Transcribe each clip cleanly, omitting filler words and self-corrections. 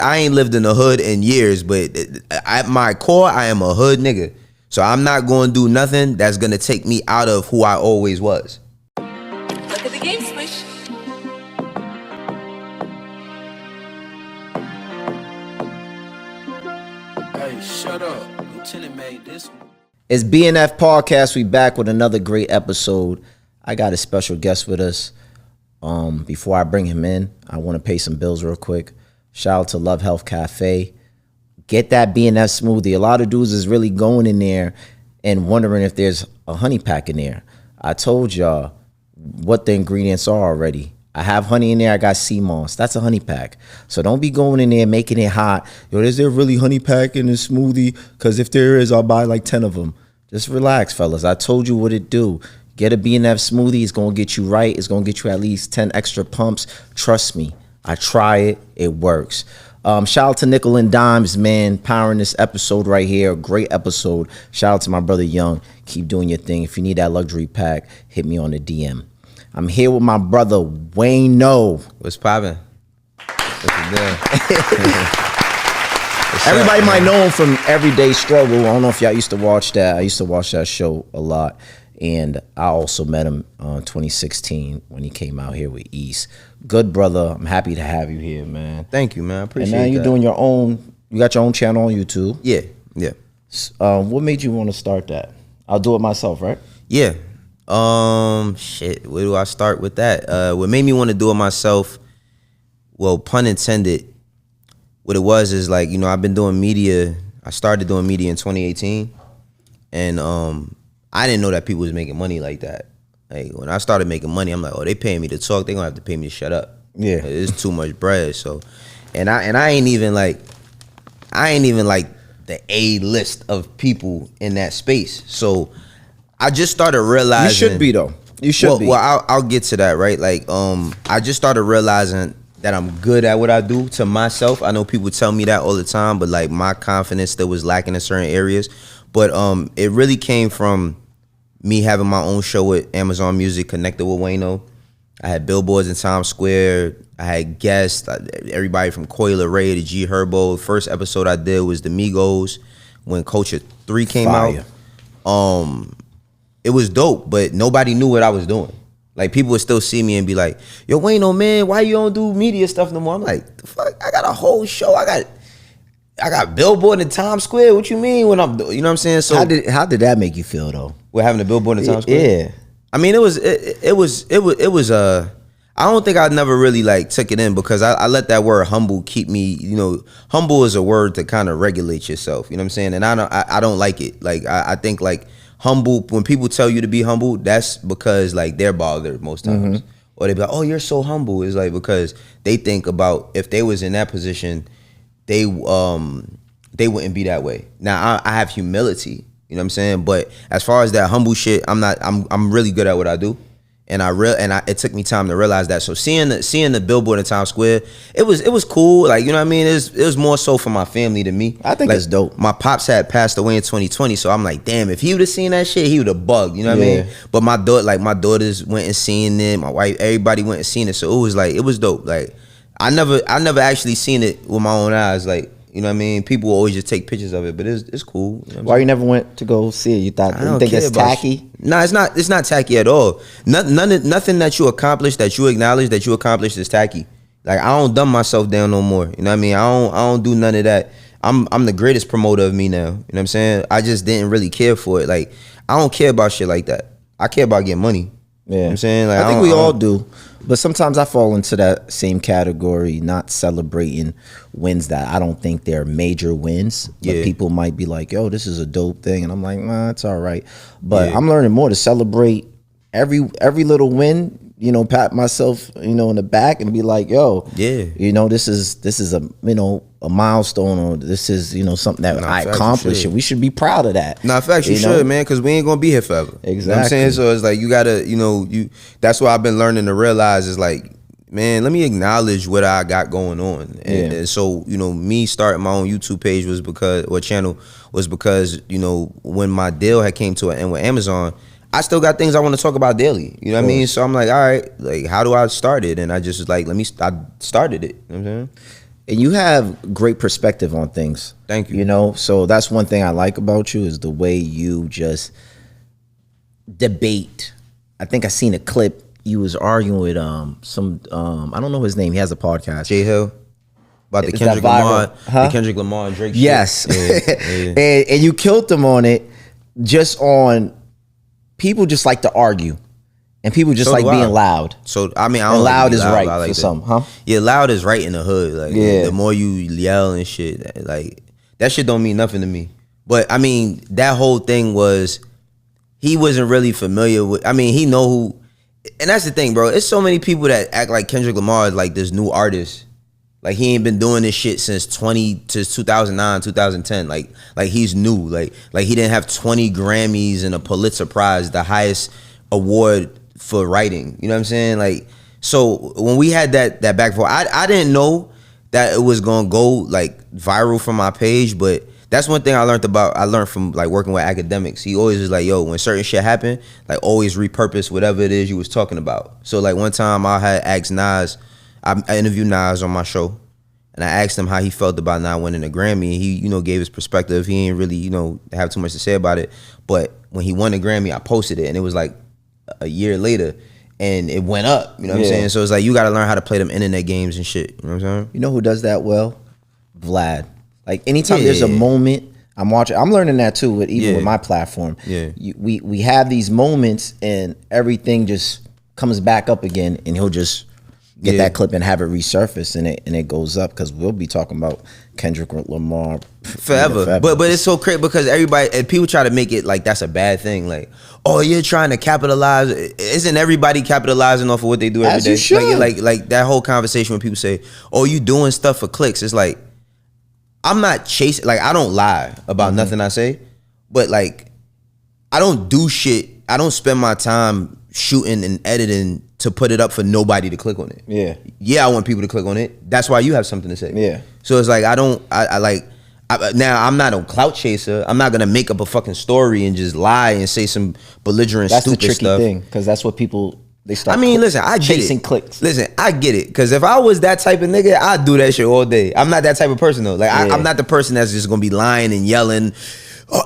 I ain't lived in the hood in years, but at my core, I am a hood nigga. So I'm not going to do nothing that's going to take me out of who I always was. Look at the game switch. Hey, shut up. Lieutenant made this one. It's BNF Podcast. We back with another great episode. I got a special guest with us. Before I bring him in, I want to pay some bills real quick. Shout out to Love Health Cafe. Get that BNF smoothie. A lot of dudes is really going in there and wondering if there's a honey pack in there. I told y'all what the ingredients are already. I have honey in there. I got sea moss. That's a honey pack. So don't be going in there making it hot. Yo, is there really honey pack in this smoothie? Because if there is, I'll buy like 10 of them. Just relax, fellas. I told you what it do. Get a BNF smoothie. It's going to get you right. It's going to get you at least 10 extra pumps. Trust me. I try it. It works. Shout out to Nickel and Dimes, man, powering this episode right here. A great episode. Shout out to my brother Young. Keep doing your thing. If you need that luxury pack, hit me on the DM. I'm here with my brother WAYNO. What's poppin'? Everybody might know him from Everyday Struggle. I don't know if y'all used to watch that. I used to watch that show a lot. And I also met him in 2016 when he came out here with East. Good brother. I'm happy to have you here, man. Thank you, man. I appreciate it. And now you're doing your own, you got your own channel on YouTube. Yeah. What made you want to start that? I'll do it myself, right? Yeah. Shit, where do I start with that? What made me want to do it myself, well, pun intended, what it was is like, you know, I've been doing media. I started doing media in 2018. And I didn't know that people was making money like that. Like when I started making money, I'm like, oh, they paying me to talk. They gonna have to pay me to shut up. Yeah, it's too much bread. So, and I ain't even like the A list of people in that space. So I just started realizing you should be though. You should be. Well, I'll get to that, right? Like, I just started realizing that I'm good at what I do to myself. I know people tell me that all the time, but like my confidence still was lacking in certain areas. But it really came from me having my own show with Amazon Music, connected with WAYNO. I had billboards in Times Square. I had guests, everybody from Coil Ray to G Herbo. First episode I did was the Migos when Culture 3 came Fire. out. It was dope, but nobody knew what I was doing. Like people would still see me and be like, yo, WAYNO, man, why you don't do media stuff no more? I'm like, the fuck, I got a whole show. I got billboard in Times Square. What you mean when I'm, you know what I'm saying? So how did that make you feel though? We're having a billboard in Times Square. Yeah, I mean, it was. I don't think I never really like took it in because I let that word humble keep me. You know, humble is a word to kind of regulate yourself. You know what I'm saying? And I don't like it. Like I think like humble, when people tell you to be humble, that's because like they're bothered most times, or they be like, oh, you're so humble. It's like because they think about if they was in that position, they wouldn't be that way. Now I have humility. You know what I'm saying? But as far as that humble shit, I'm really good at what I do. And it took me time to realize that. So seeing the billboard in Times Square, it was cool. Like, you know what I mean? It was more so for my family than me. I think like, it's dope. My pops had passed away in 2020, so I'm like, damn, if he would have seen that shit, he would have bugged. You know what I mean? But my daughters went and seen it. My wife, everybody went and seen it. So it was dope. Like I never actually seen it with my own eyes. Like, you know what I mean? People always just take pictures of it, but it's cool. You know Why you never went to go see it? You think it's tacky? No, it's not tacky at all. Nothing that you accomplish, that you acknowledge that you accomplished is tacky. Like I don't dumb myself down no more. You know what I mean? I don't do none of that. I'm the greatest promoter of me now. You know what I'm saying? I just didn't really care for it. Like I don't care about shit like that. I care about getting money. Yeah, you know what I'm saying? Like, I think we all do. But sometimes I fall into that same category, not celebrating wins that I don't think they're major wins. But people might be like, yo, this is a dope thing. And I'm like, nah, it's all right. But I'm learning more to celebrate every little win, you know, pat myself, you know, in the back and be like, yo, you know, this is a, you know, a milestone, or this is, you know, something that I accomplished, and we should be proud of that. Nah, facts, you should, man, because we ain't gonna be here forever. Exactly. You know what I'm saying? So it's like you gotta, you know, that's what I've been learning to realize is like, man, let me acknowledge what I got going on. And so, you know, me starting my own YouTube page channel was because, you know, when my deal had came to an end with Amazon, I still got things I want to talk about daily. You know what I mean? So I'm like, all right, like, how do I start it? And I just was like, I started it. You know what I'm saying? And you have great perspective on things. Thank you. You know, so that's one thing I like about you is the way you just debate. I think I seen a clip. You was arguing with some I don't know his name. He has a podcast. J Hill. About the Is Kendrick that viral? Lamar, Huh? the Kendrick Lamar and Drake Yes. shit. Yeah. and you killed them on it just on people just like to argue. And people just So like do I. being loud. So I mean, I don't And like to loud be is loud, right but I like for that. some, huh? Yeah, loud is right in the hood. Like, Yeah. the more you yell and shit, like that shit don't mean nothing to me. But I mean, that whole thing was he wasn't really familiar with. I mean, he know who, and that's the thing, bro. It's so many people that act like Kendrick Lamar is like this new artist. Like he ain't been doing this shit since 2009, 2010. Like he's new. Like he didn't have 20 Grammys and a Pulitzer Prize, the highest award for writing. You know what I'm saying? Like, so when we had that back and forth, I didn't know that it was gonna go like viral from my page, but that's one thing I learned from like working with academics. He always was like, yo, when certain shit happen, like always repurpose whatever it is you was talking about. So like one time I had asked Nas, I interviewed Nas on my show, and I asked him how he felt about not winning a Grammy. He, gave his perspective. He ain't really, have too much to say about it. But when he won a Grammy, I posted it, and it was like a year later, and it went up. You know what I'm saying? So it's like you got to learn how to play them internet games and shit. You know what I'm saying? You know who does that well? Vlad. Like anytime there's a moment, I'm watching. I'm learning that too, with my platform. Yeah. We have these moments, and everything just comes back up again, and he'll just get that clip and have it resurface, and it goes up, because we'll be talking about Kendrick Lamar forever. But it's so crazy because everybody and people try to make it like that's a bad thing. Like, oh, you're trying to capitalize. Isn't everybody capitalizing off of what they do every As day? you should. Like that whole conversation when people say, oh, you doing stuff for clicks. It's like, I'm not chasing. Like, I don't lie about nothing I say, but like, I don't do shit. I don't spend my time shooting and editing to put it up for nobody to click on it. Yeah, I want people to click on it. That's why you have something to say. Yeah. So it's like now I'm not a clout chaser. I'm not gonna make up a fucking story and just lie and say some belligerent That's the stupid tricky stuff. thing, because that's what people they start. I mean, listen, I get chasing it. clicks. Listen, I get it. Because if I was that type of nigga, I'd do that shit all day. I'm not that type of person though. Like I'm not the person that's just gonna be lying and yelling,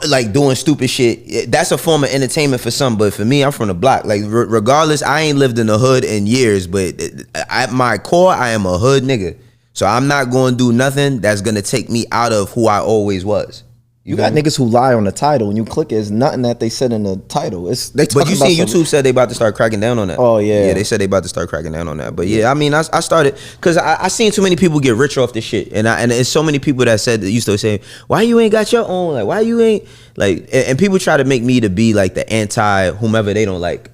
like doing stupid shit. That's a form of entertainment for some, but for me, I'm from the block. Like regardless, I ain't lived in the hood in years, but at my core, I am a hood nigga. So I'm not gonna do nothing that's gonna take me out of who I always was. You got niggas who lie on the title, and you click it, it's nothing that they said in the title. It's they. But you see, YouTube said they about to start cracking down on that. Oh yeah, yeah. They said they about to start cracking down on that. But yeah, I mean, I started because I seen too many people get rich off this shit, and it's so many people that said that used to say, why you ain't got your own? Like, why you ain't like? And people try to make me to be like the anti whomever they don't like.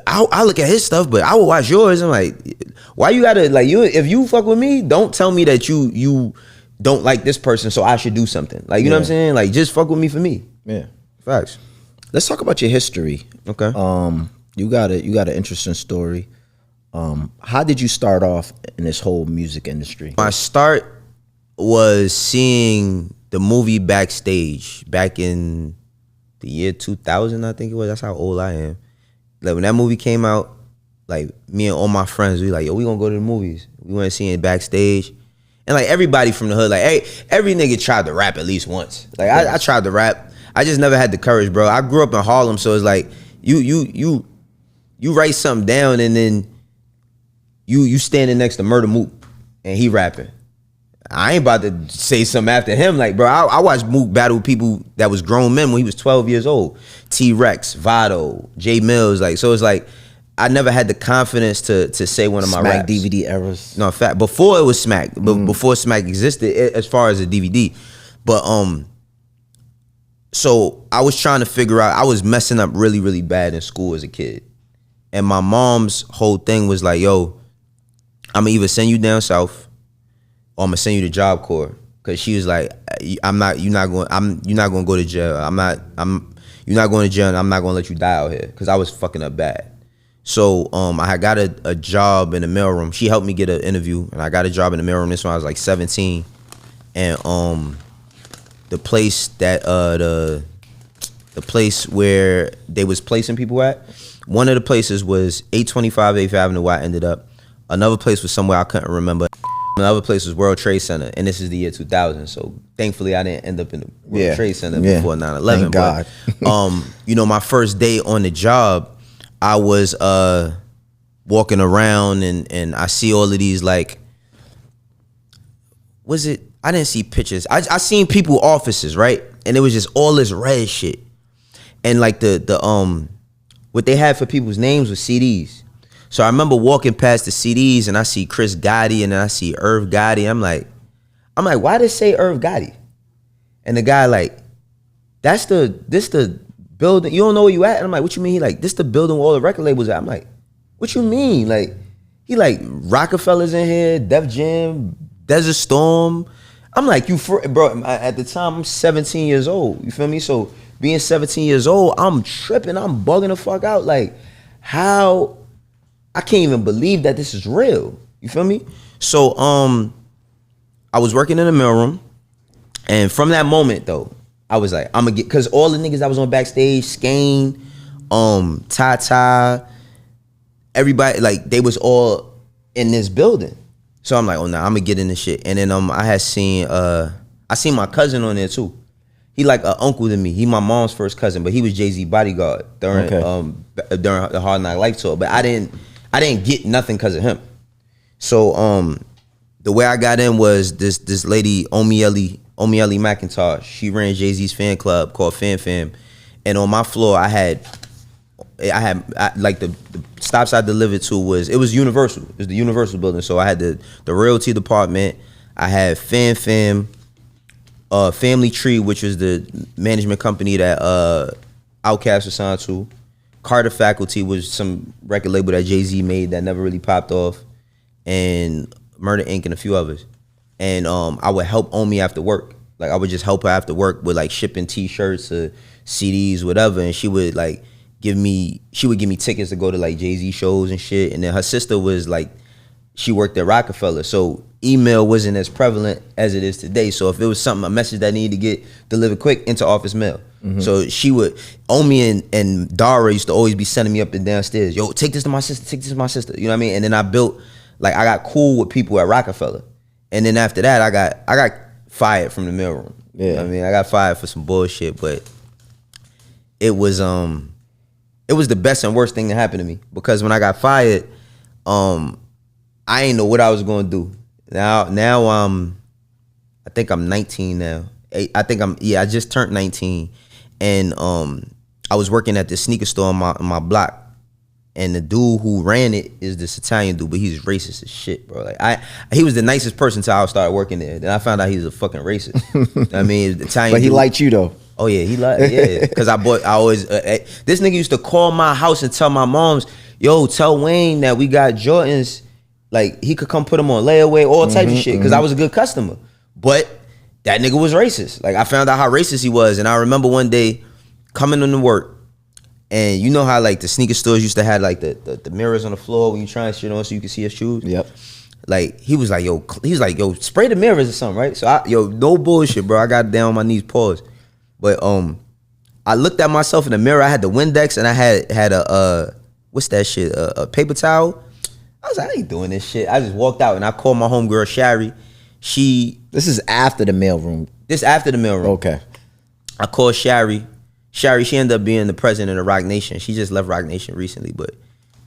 I look at his stuff, but I will watch yours. I'm like, why you gotta like you? If you fuck with me, don't tell me that you don't like this person, so I should do something. Like, you know what I'm saying? Like, just fuck with me for me. Yeah, facts. Let's talk about your history. Okay. You got an interesting story. How did you start off in this whole music industry? My start was seeing the movie Backstage back in the year 2000, I think it was. That's how old I am. Like when that movie came out, like me and all my friends, we like, yo, we gonna go to the movies. We went to see it Backstage. And like everybody from the hood, like, hey, every nigga tried to rap at least once. Like I tried to rap. I just never had the courage, bro. I grew up in Harlem, so it's like you write something down and then you standing next to Murder Mook and he rapping. I ain't about to say something after him. Like, bro, I watched Mook battle people that was grown men when he was 12 years old. T-Rex, Vado, J Mills, like, so it's like I never had the confidence to say one of my Smack raps. DVD eras. No, in fact, before it was Smack, before Smack existed as far as a DVD. But so I was trying to figure out, I was messing up really, really bad in school as a kid. And my mom's whole thing was like, yo, I'm gonna either send you down south or I'm gonna send you to Job Corps. Cause she was like, you're not gonna go to jail. You're not going to jail and I'm not gonna let you die out here. Cause I was fucking up bad. So I had got a job in the mailroom. She helped me get an interview, and I got a job in the mailroom. This when I was like 17, and the place that the place where they was placing people at, one of the places was 825 8th Avenue where I ended up. Another place was somewhere I couldn't remember. The other place was World Trade Center, and this is the year 2000. So thankfully, I didn't end up in the World Trade Center before 9/11. Thank God. But, you know, my first day on the job, I was walking around, and I see all of these, like, was it? I didn't see pictures. I seen people offices, right? And it was just all this red shit, and like the what they had for people's names was CDs. So I remember walking past the CDs and I see Chris Gotti and then I see Irv Gotti. I'm like, why did it say Irv Gotti? And the guy like, this the building. You don't know where you at? And I'm like, what you mean? He like, this the building where all the record labels at. I'm like, what you mean? Like, he like, Roc-A-Fella's in here, Def Jam, Desert Storm. I'm like, bro, at the time I'm 17 years old. You feel me? So being 17 years old, I'm tripping, I'm bugging the fuck out. Like, how? I can't even believe that this is real. You feel me? So I was working in the mailroom, and from that moment though, I was like, I'm gonna get, cause all the niggas that was on backstage, Skane, Tata, everybody, like they was all in this building. So I'm like, oh nah, I'm gonna get in this shit. And then I seen my cousin on there too. He like an uncle to me. He my mom's first cousin, but he was Jay-Z bodyguard during the Hard Knock Life tour. But I didn't get nothing because of him. So the way I got in was this lady, Omieli McIntosh. She ran Jay-Z's fan club called Fan Fam. And on my floor I had like the stops I delivered to was Universal. It was the Universal building. So I had the royalty department. I had Fan Fam, Family Tree, which was the management company that Outkast was signed to. Carter Faculty was some record label that Jay-Z made that never really popped off, and Murder Inc. and a few others. And I would help Omi after work. Like I would just help her after work with like shipping T-shirts or CDs, whatever. And she would like give me tickets to go to like Jay-Z shows and shit. And then her sister was like, she worked at Roc-A-Fella, so email wasn't as prevalent as it is today. So if it was something, a message that needed to get delivered quick, into office mail. Mm-hmm. So she would, Omi and Dara used to always be sending me up and downstairs. Yo, take this to my sister, take this to my sister. You know what I mean? And then I got cool with people at Roc-A-Fella. And then after that, I got fired from the mailroom. Yeah. You know what I mean? I got fired for some bullshit, but it was the best and worst thing that happened to me, because when I got fired, I ain't know what I was gonna do. Now I think I'm 19 now. I just turned 19, and I was working at this sneaker store on my block, and the dude who ran it is this Italian dude, but he's racist as shit, bro. Like he was the nicest person till I started working there. Then I found out he was a fucking racist. I mean, Italian. But he dude liked you though. Oh yeah, because this nigga used to call my house and tell my moms, yo, tell Wayne that we got Jordans, like he could come put them on layaway, all types of shit, because I was a good customer. But that nigga was racist. Like I found out how racist he was, and I remember one day coming into work, and you know how like the sneaker stores used to have like the mirrors on the floor when you trying shit on so you can see your shoes. Yep. Like he was like, yo, spray the mirrors or something, right? So no bullshit, bro. I got down on my knees, pause. But I looked at myself in the mirror. I had the Windex and I had a what's that shit? A paper towel. I was like, I ain't doing this shit. I just walked out and I called my homegirl Shari. This is after the mailroom. This after the mailroom. Okay. I called Shari. Shari, she ended up being the president of Roc Nation. She just left Roc Nation recently, but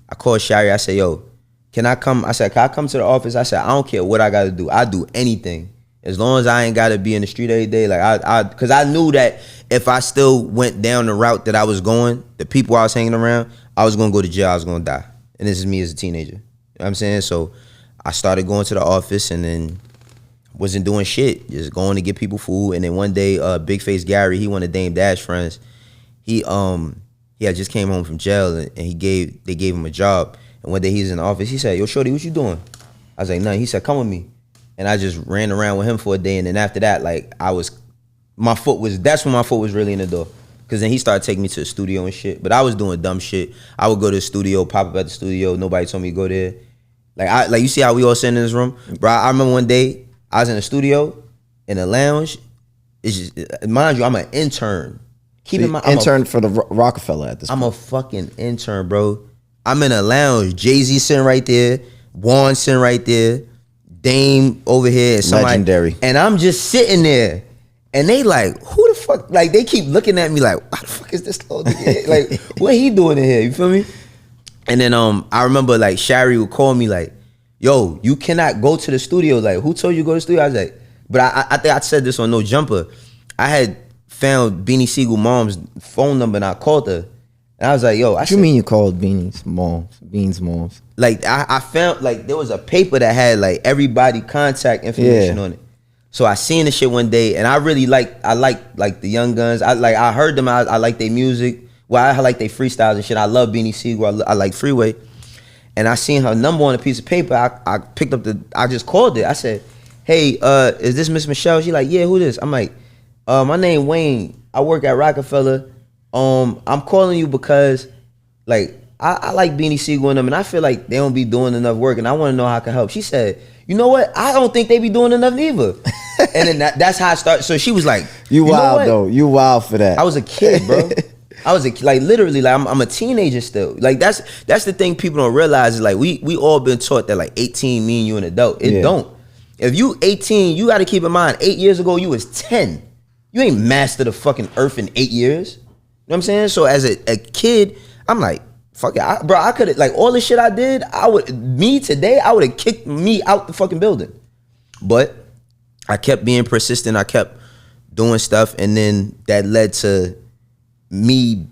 I called Shari. I said, yo, can I come? I said, can I come to the office? I said, I don't care what I got to do. I do anything. As long as I ain't got to be in the street every day. Like because I knew that if I still went down the route that I was going, the people I was hanging around, I was going to go to jail. I was going to die. And this is me as a teenager. You know what I'm saying? So I started going to the office and then wasn't doing shit. Just going to get people food. And then one day, Big Face Gary, he one of Dame Dash friends. He had just came home from jail and they gave him a job. And one day he was in the office. He said, yo, shorty, what you doing? I was like, nothing. He said, come with me. And I just ran around with him for a day. And then after that, like that's when my foot was really in the door. Cause then he started taking me to the studio and shit. But I was doing dumb shit. I would go to the studio, pop up at the studio. Nobody told me to go there. Like you see how we all sitting in this room? Bro, I remember one day I was in the studio, in the lounge. It's just, mind you, I'm an intern. Keep in mind, intern for the Roc-A-Fella at this point. I'm a fucking intern, bro. I'm in a lounge. Jay-Z sitting right there. Juan sitting right there. Dame over here, and somebody, Legendary. and I'm just sitting there, and they like, who the fuck? Like they keep looking at me like, why the fuck is this little nigga? Like, what he doing in here? You feel me? And then I remember like Shari would call me like, yo, you cannot go to the studio. Like, who told you to go to the studio? I was like, but I think I said this on No Jumper. I had found Beanie Siegel mom's phone number and I called her. And I was like, yo, What you mean you called Beanie's moms? Like I found like there was a paper that had like everybody contact information on it. So I seen the shit one day and I really like the Young Guns. I heard them, I like their music. Well, I like their freestyles and shit. I love Beanie Siegel. I like Freeway. And I seen her number on a piece of paper. I picked up I just called it. I said, hey, is this Miss Michelle? She like, yeah, who this? I'm like, my name Wayne. I work at Roc-A-Fella. I'm calling you because like I like Beanie Siegel and them, and I feel like they don't be doing enough work, and I want to know how I can help. She said, you know what? I don't think they be doing enough neither. And then that's how I started. So she was like, you wild though. You wild for that. I was a kid, bro. I was like literally like I'm a teenager still. Like that's the thing people don't realize is like we all been taught that like 18 mean you an adult. It don't. If you 18, you got to keep in mind 8 years ago you was 10. You ain't mastered the fucking earth in 8 years. You know what I'm saying? So as a kid, I'm like, fuck it, I could have like all the shit I did. I would have kicked me out the fucking building. But I kept being persistent. I kept doing stuff, and then that led to me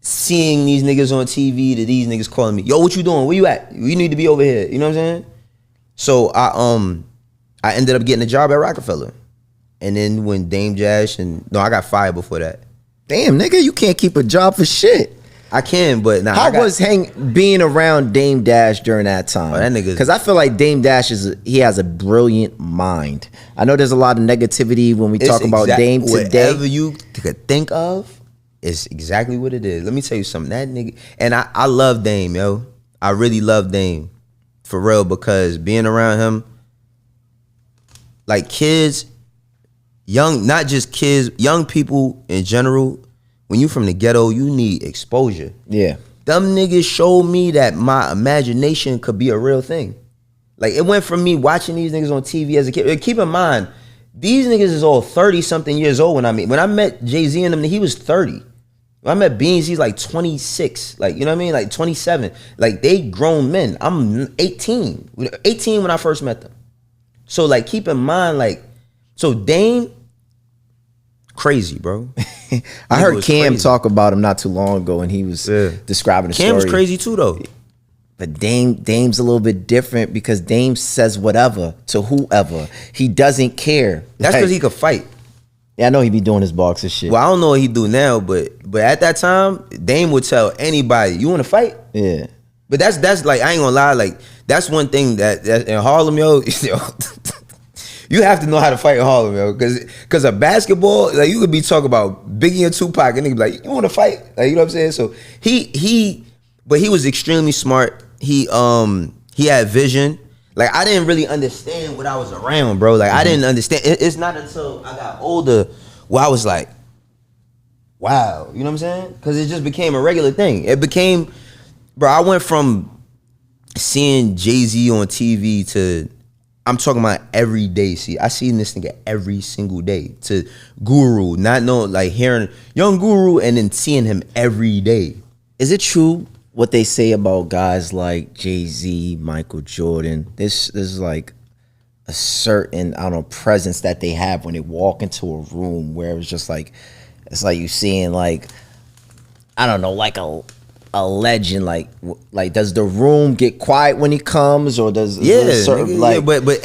seeing these niggas on TV, to these niggas calling me, yo, what you doing? Where you at? You need to be over here. You know what I'm saying? So I ended up getting a job at Roc-A-Fella. And then when Dame Dash I got fired before that. Damn, nigga, you can't keep a job for shit. I can, but nah. How was being around Dame Dash during that time? Oh, that nigga. Because I feel like Dame Dash he has a brilliant mind. I know there's a lot of negativity when we talk about Dame today. Whatever you could think of is exactly what it is. Let me tell you something. That nigga, and I love Dame, yo. I really love Dame, for real, because being around him, like kids, not just kids, young people in general. When you from the ghetto, you need exposure. Yeah. Them niggas showed me that my imagination could be a real thing. Like, it went from me watching these niggas on TV as a kid. Keep in mind, these niggas is all 30-something years old when I met Jay-Z and them, he was 30. When I met Beans, he's like 26. Like, you know what I mean? Like 27. Like, they grown men. I'm 18. 18 when I first met them. So, like, keep in mind, like, so Dame, crazy, bro. I heard Cam talk about him not too long ago, and he was describing the story. Cam's crazy too, though. But Dame's a little bit different because Dame says whatever to whoever. He doesn't care. That's because he could fight. Yeah, I know he be doing his boxer shit. Well, I don't know what he do now, but at that time, Dame would tell anybody, "You want to fight?" Yeah. But that's like, I ain't gonna lie, like that's one thing that in Harlem, yo. You have to know how to fight in Harlem, yo, because a basketball, like you could be talking about Biggie and Tupac, and nigga be like, you want to fight? Like, you know what I'm saying? So but he was extremely smart. He had vision. Like, I didn't really understand what I was around, bro. Like, I didn't understand. It's not until I got older where I was like, wow, you know what I'm saying? Because it just became a regular thing. It became, bro, I went from seeing Jay-Z on TV to, I'm talking about every day. See, I seen this nigga every single day. To Guru, not knowing, like hearing Young Guru and then seeing him every day. Is it true what they say about guys like Jay-Z, Michael Jordan? This is like a certain, I don't know, presence that they have when they walk into a room where it's just like, it's like you seeing like, I don't know, like a legend. Like does the room get quiet when he comes, or does certain, nigga, like, yeah, but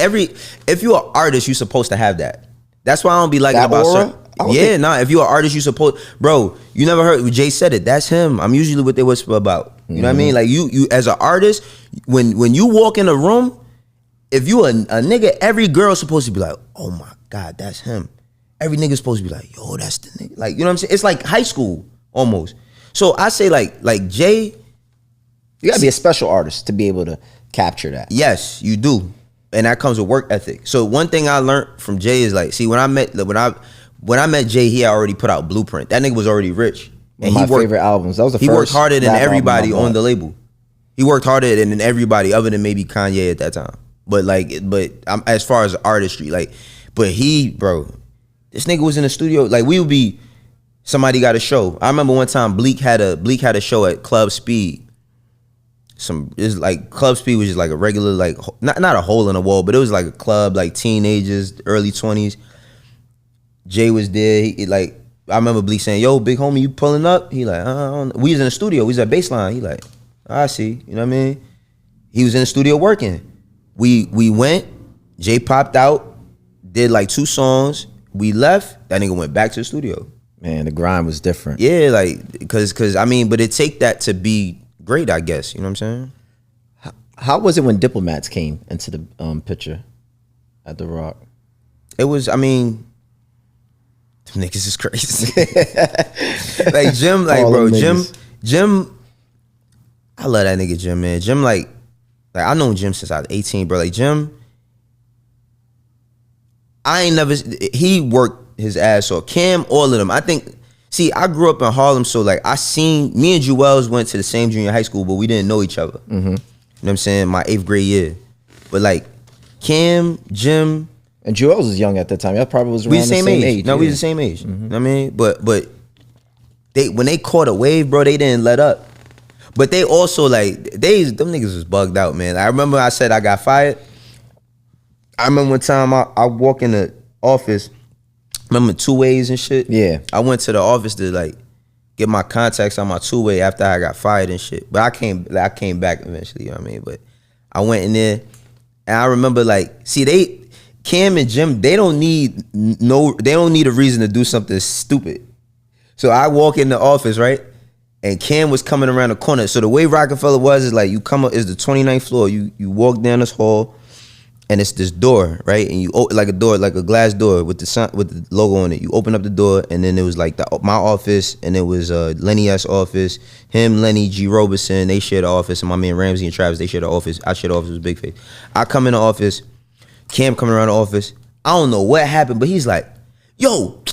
if you're an artist, you're supposed to have that. That's why I don't be liking about aura? If you're an artist, you supposed, bro, you never heard Jay said it, that's him. I'm usually what they whisper about. You know what I mean? Like you as an artist, when you walk in a room, if you a nigga, every girl's supposed to be like, oh my God, that's him. Every nigga's supposed to be like, yo, that's the nigga. Like, you know what I'm saying? It's like high school almost. So I say like Jay, you gotta be a special artist to be able to capture that. Yes, you do. And that comes with work ethic. So one thing I learned from Jay is like, see, when I met Jay, he had already put out Blueprint. That nigga was already rich. And my favorite albums. That was the first. He worked harder than everybody on the label. He worked harder than everybody other than maybe Kanye at that time. But as far as artistry, like, but he, bro, this nigga was in the studio. Like, we would be, somebody got a show. I remember one time Bleak had a show at Club Speed. It's like Club Speed was just like a regular, like, not a hole in the wall, but it was like a club, like teenagers, early 20s. Jay was there. He, like, I remember Bleak saying, "Yo, big homie, you pulling up?" He like, I don't know. We was in the studio. We was at Baseline. He like, I see. You know what I mean? He was in the studio working. We went. Jay popped out, did like 2 songs. We left. That nigga went back to the studio. Man, the grind was different. Yeah, like, cause I mean, but it take that to be great, I guess. You know what I'm saying? How was it when Diplomats came into the picture at the Roc? It was, I mean, them niggas is crazy. Like Jim, like All bro, them Jim, I love that nigga Jim, man. Jim, like I known Jim since I was 18, bro. Like Jim, I ain't never, he worked his ass off. Cam, all of them. I think, see, I grew up in Harlem, so like I seen, me and Jewels went to the same junior high school, but we didn't know each other. You know what I'm saying? My 8th grade year. But like Cam, Jim. And Joel's was young at that time. Y'all probably was around We the same age. No, yeah. we the same age. You know what I mean? But when they caught a wave, bro, they didn't let up. But they also like, them niggas was bugged out, man. I remember I said I got fired. I remember one time I walk in the office, remember 2-ways and shit? Yeah. I went to the office to like get my contacts on my 2-way after I got fired and shit. But I came back eventually, you know what I mean? But I went in there and I remember like, see, Cam and Jim, they don't need a reason to do something stupid. So I walk in the office, right? And Cam was coming around the corner. So the way Roc-A-Fella was is like, you come up, is the 29th floor. You walk down this hall and it's this door, right? And you open like a door, like a glass door with the logo on it. You open up the door and then it was like my office and it was Lenny S office. Him, Lenny, G Roberson, they shared the office, and my man Ramsey and Travis, they shared the office. I shared the office with Big Face. I come in the office, Cam coming around the office. I don't know what happened, but he's like, "Yo,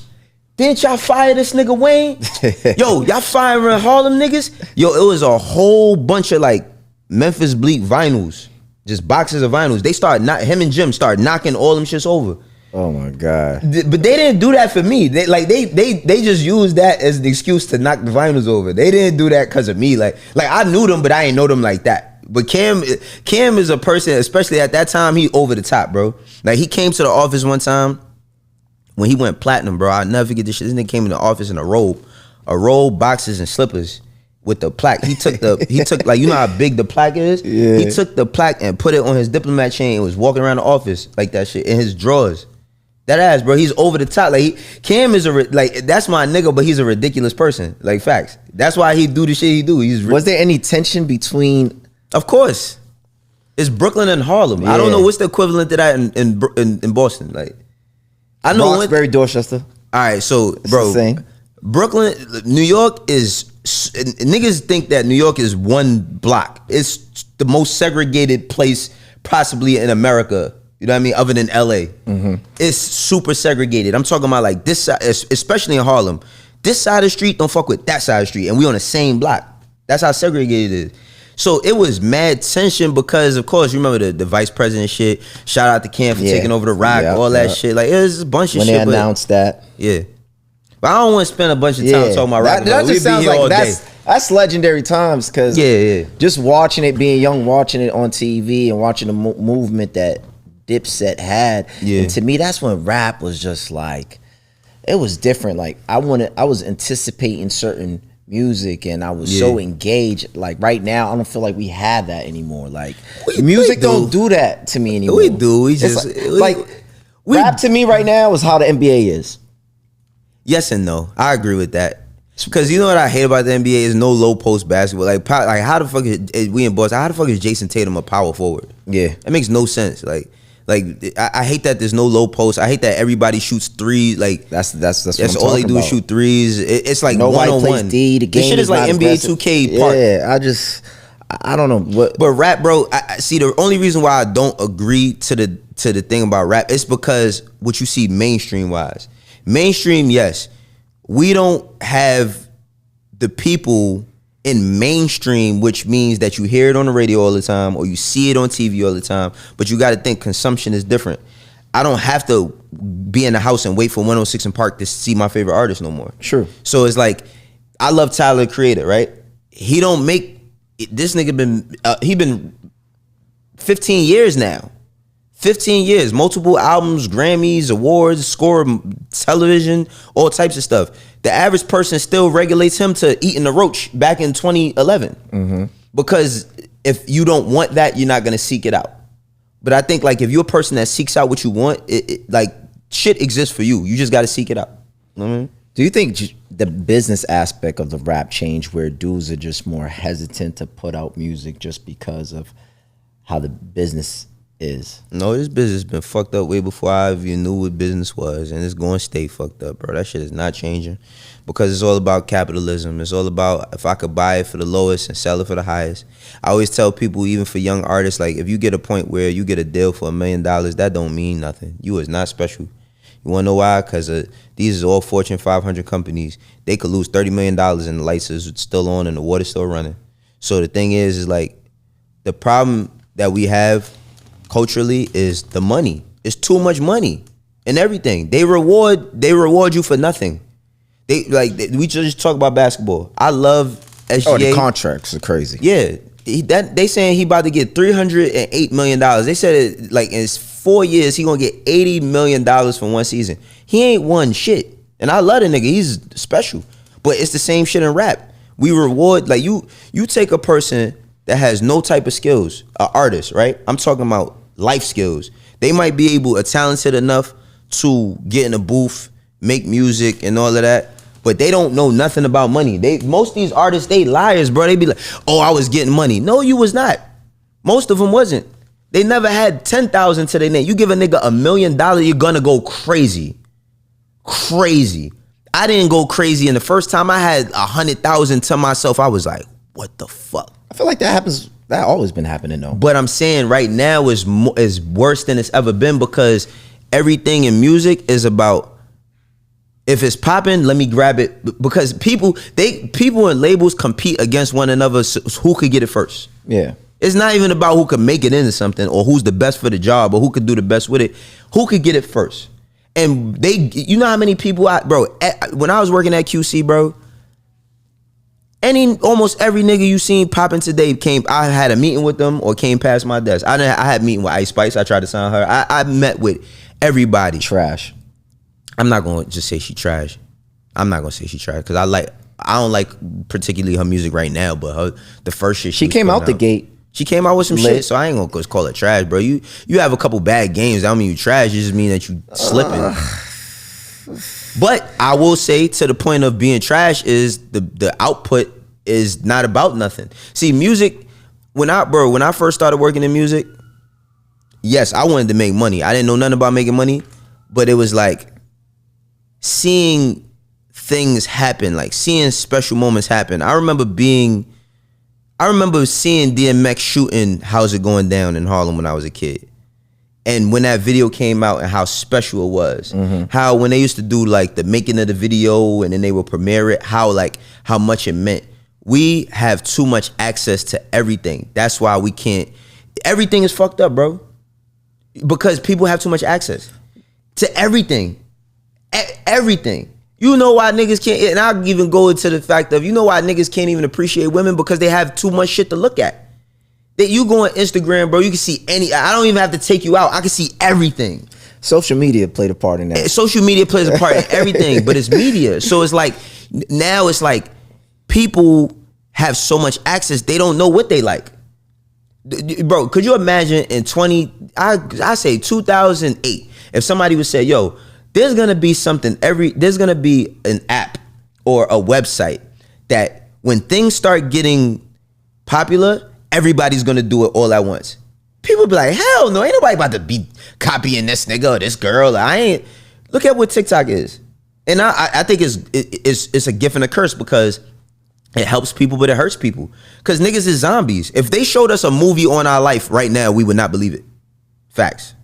didn't y'all fire this nigga Wayne? Yo, y'all firing Harlem niggas?" Yo, it was a whole bunch of like Memphis Bleak vinyls, just boxes of vinyls. They him and Jim started knocking all them shits over. Oh my God. But they didn't do that for me. They just used that as the excuse to knock the vinyls over. They didn't do that because of me. Like I knew them, but I ain't know them like that. But Cam is a person, especially at that time, he over the top, bro. Like he came to the office one time when he went platinum, bro. I'll never forget this shit. This nigga came in the office in a robe, boxes and slippers with the plaque. He took like, you know how big the plaque is? Yeah. He took the plaque and put it on his diplomat chain and was walking around the office like that shit in his drawers. That ass, bro. He's over the top. Like Cam is that's my nigga, but he's a ridiculous person. Like facts. That's why he do the shit he do. Was there any tension between? Of course, it's Brooklyn and Harlem. Yeah. I don't know what's the equivalent to that in Boston. Like, I know Roxbury, Dorchester. All right, so bro, Brooklyn, New York is niggas think that New York is one block. It's the most segregated place possibly in America. You know what I mean? Other than LA, it's super segregated. I'm talking about like this side, especially in Harlem. This side of the street don't fuck with that side of the street, and we on the same block. That's how segregated it is. So it was mad tension because, of course, you remember the vice president shit. Shout out to Cam for taking over the Roc, all that shit. Like, it was a bunch of shit. When they announced that. Yeah. But I don't want to spend a bunch of time talking about Roc. That just sounds like that's legendary times because just watching it, being young, watching it on TV and watching the movement that Dipset had. Yeah. And to me, that's when rap was just like, it was different. Like, I was anticipating certain music and I was so engaged. Like right now, I don't feel like we have that anymore. Like music don't do that to me anymore. We do. We just rap to me right now is how the NBA is. Yes and no. I agree with that. Because you know what I hate about the NBA is no low post basketball. Like how the fuck is we in Boston? How the fuck is Jason Tatum a power forward? Yeah, that makes no sense. Like I hate that there's no low post. I hate that everybody shoots threes. Like that's all they do is shoot threes. It's like nobody plays D. The game this shit is like NBA 2K. Yeah, I don't know what. But rap, bro. I see the only reason why I don't agree to the thing about rap is because what you see mainstream wise. Mainstream, yes, we don't have the people in mainstream, which means that you hear it on the radio all the time or you see it on TV all the time, but you got to think consumption is different. I don't have to be in the house and wait for 106 in Park to see my favorite artist no more. True. So it's like, I love Tyler the Creator, right? He don't make, this nigga he been 15 years now. 15 years, multiple albums, Grammys, awards, score, television, all types of stuff. The average person still regulates him to eating a roach back in 2011. Because if you don't want that, you're not gonna seek it out. But I think like if you're a person that seeks out what you want, like shit exists for you. You just gotta seek it out. You know what I mean? Do you think the business aspect of the rap changed where dudes are just more hesitant to put out music just because of how the business is? No, this business been fucked up way before I even knew what business was, and it's going to stay fucked up, bro. That shit is not changing because it's all about capitalism. It's all about if I could buy it for the lowest and sell it for the highest. I always tell people, even for young artists, like if you get a point where you get a deal for $1 million, that don't mean nothing. You is not special. You wanna know why? Because these is all Fortune 500 companies. They could lose $30 million and the lights is still on and the water's still running. So the thing is like the problem that we have culturally is the money. It's too much money and everything. They reward you for nothing. We just talk about basketball. I love SGA. Oh, the contracts are crazy. Yeah, they saying he about to get $308 million. They said it like in 4 years he gonna get $80 million from one season. He ain't won shit, and I love the nigga. He's special, but it's the same shit in rap. We reward like you take a person that has no type of skills, an artist, right? I'm talking about life skills. They might be talented enough to get in a booth, make music and all of that, but they don't know nothing about money. Most of these artists, they liars, bro. They be like, oh, I was getting money. No, you was not. Most of them wasn't. They never had 10,000 to their name. You give a nigga $1 million, you're gonna go crazy. Crazy. I didn't go crazy, and the first time I had 100,000 to myself, I was like, what the fuck? I feel like that happens. That always been happening though. But I'm saying right now is worse than it's ever been because everything in music is about if it's popping, let me grab it. Because people and labels compete against one another. So who could get it first? Yeah. It's not even about who could make it into something or who's the best for the job or who could do the best with it. Who could get it first? And you know how many people, when I was working at QC, bro, almost every nigga you seen popping today I had a meeting with them or came past my desk. I had a meeting with Ice Spice. I tried to sign her. I met with everybody. Trash. I'm not going to just say she trash. I'm not going to say she trash because I don't like particularly her music right now, but the first shit she came out the gate. She came out with some shit, so I ain't gonna call it trash, bro. You have a couple bad games. I don't mean you trash. It just mean that you slipping. But I will say to the point of being trash is the output is not about nothing. See, music, when I first started working in music, yes, I wanted to make money. I didn't know nothing about making money, but it was like seeing things happen, like seeing special moments happen. I remember seeing DMX shooting How's It Going Down in Harlem when I was a kid. And when that video came out and how special it was. How when they used to do like the making of the video and then they would premiere it, how much it meant. We have too much access to everything. That's why we can't. Everything is fucked up, bro. Because people have too much access to everything. Everything. You know why niggas can't, and I'll even go into the fact of, you know why niggas can't even appreciate women? Because they have too much shit to look at. That you go on Instagram, bro, you can see I don't even have to take you out. I can see everything. Social media played a part in that. Social media plays a part in everything, but it's media. So it's like, now it's like people have so much access, they don't know what they like. Bro, could you imagine in 2008, if somebody would say, yo, there's gonna be an app or a website that when things start getting popular, everybody's gonna do it all at once. People be like, hell no, ain't nobody about to be copying this nigga or this girl. Look at what TikTok is. And I think it's a gift and a curse because it helps people, but it hurts people. Because niggas is zombies. If they showed us a movie on our life right now, we would not believe it. Facts.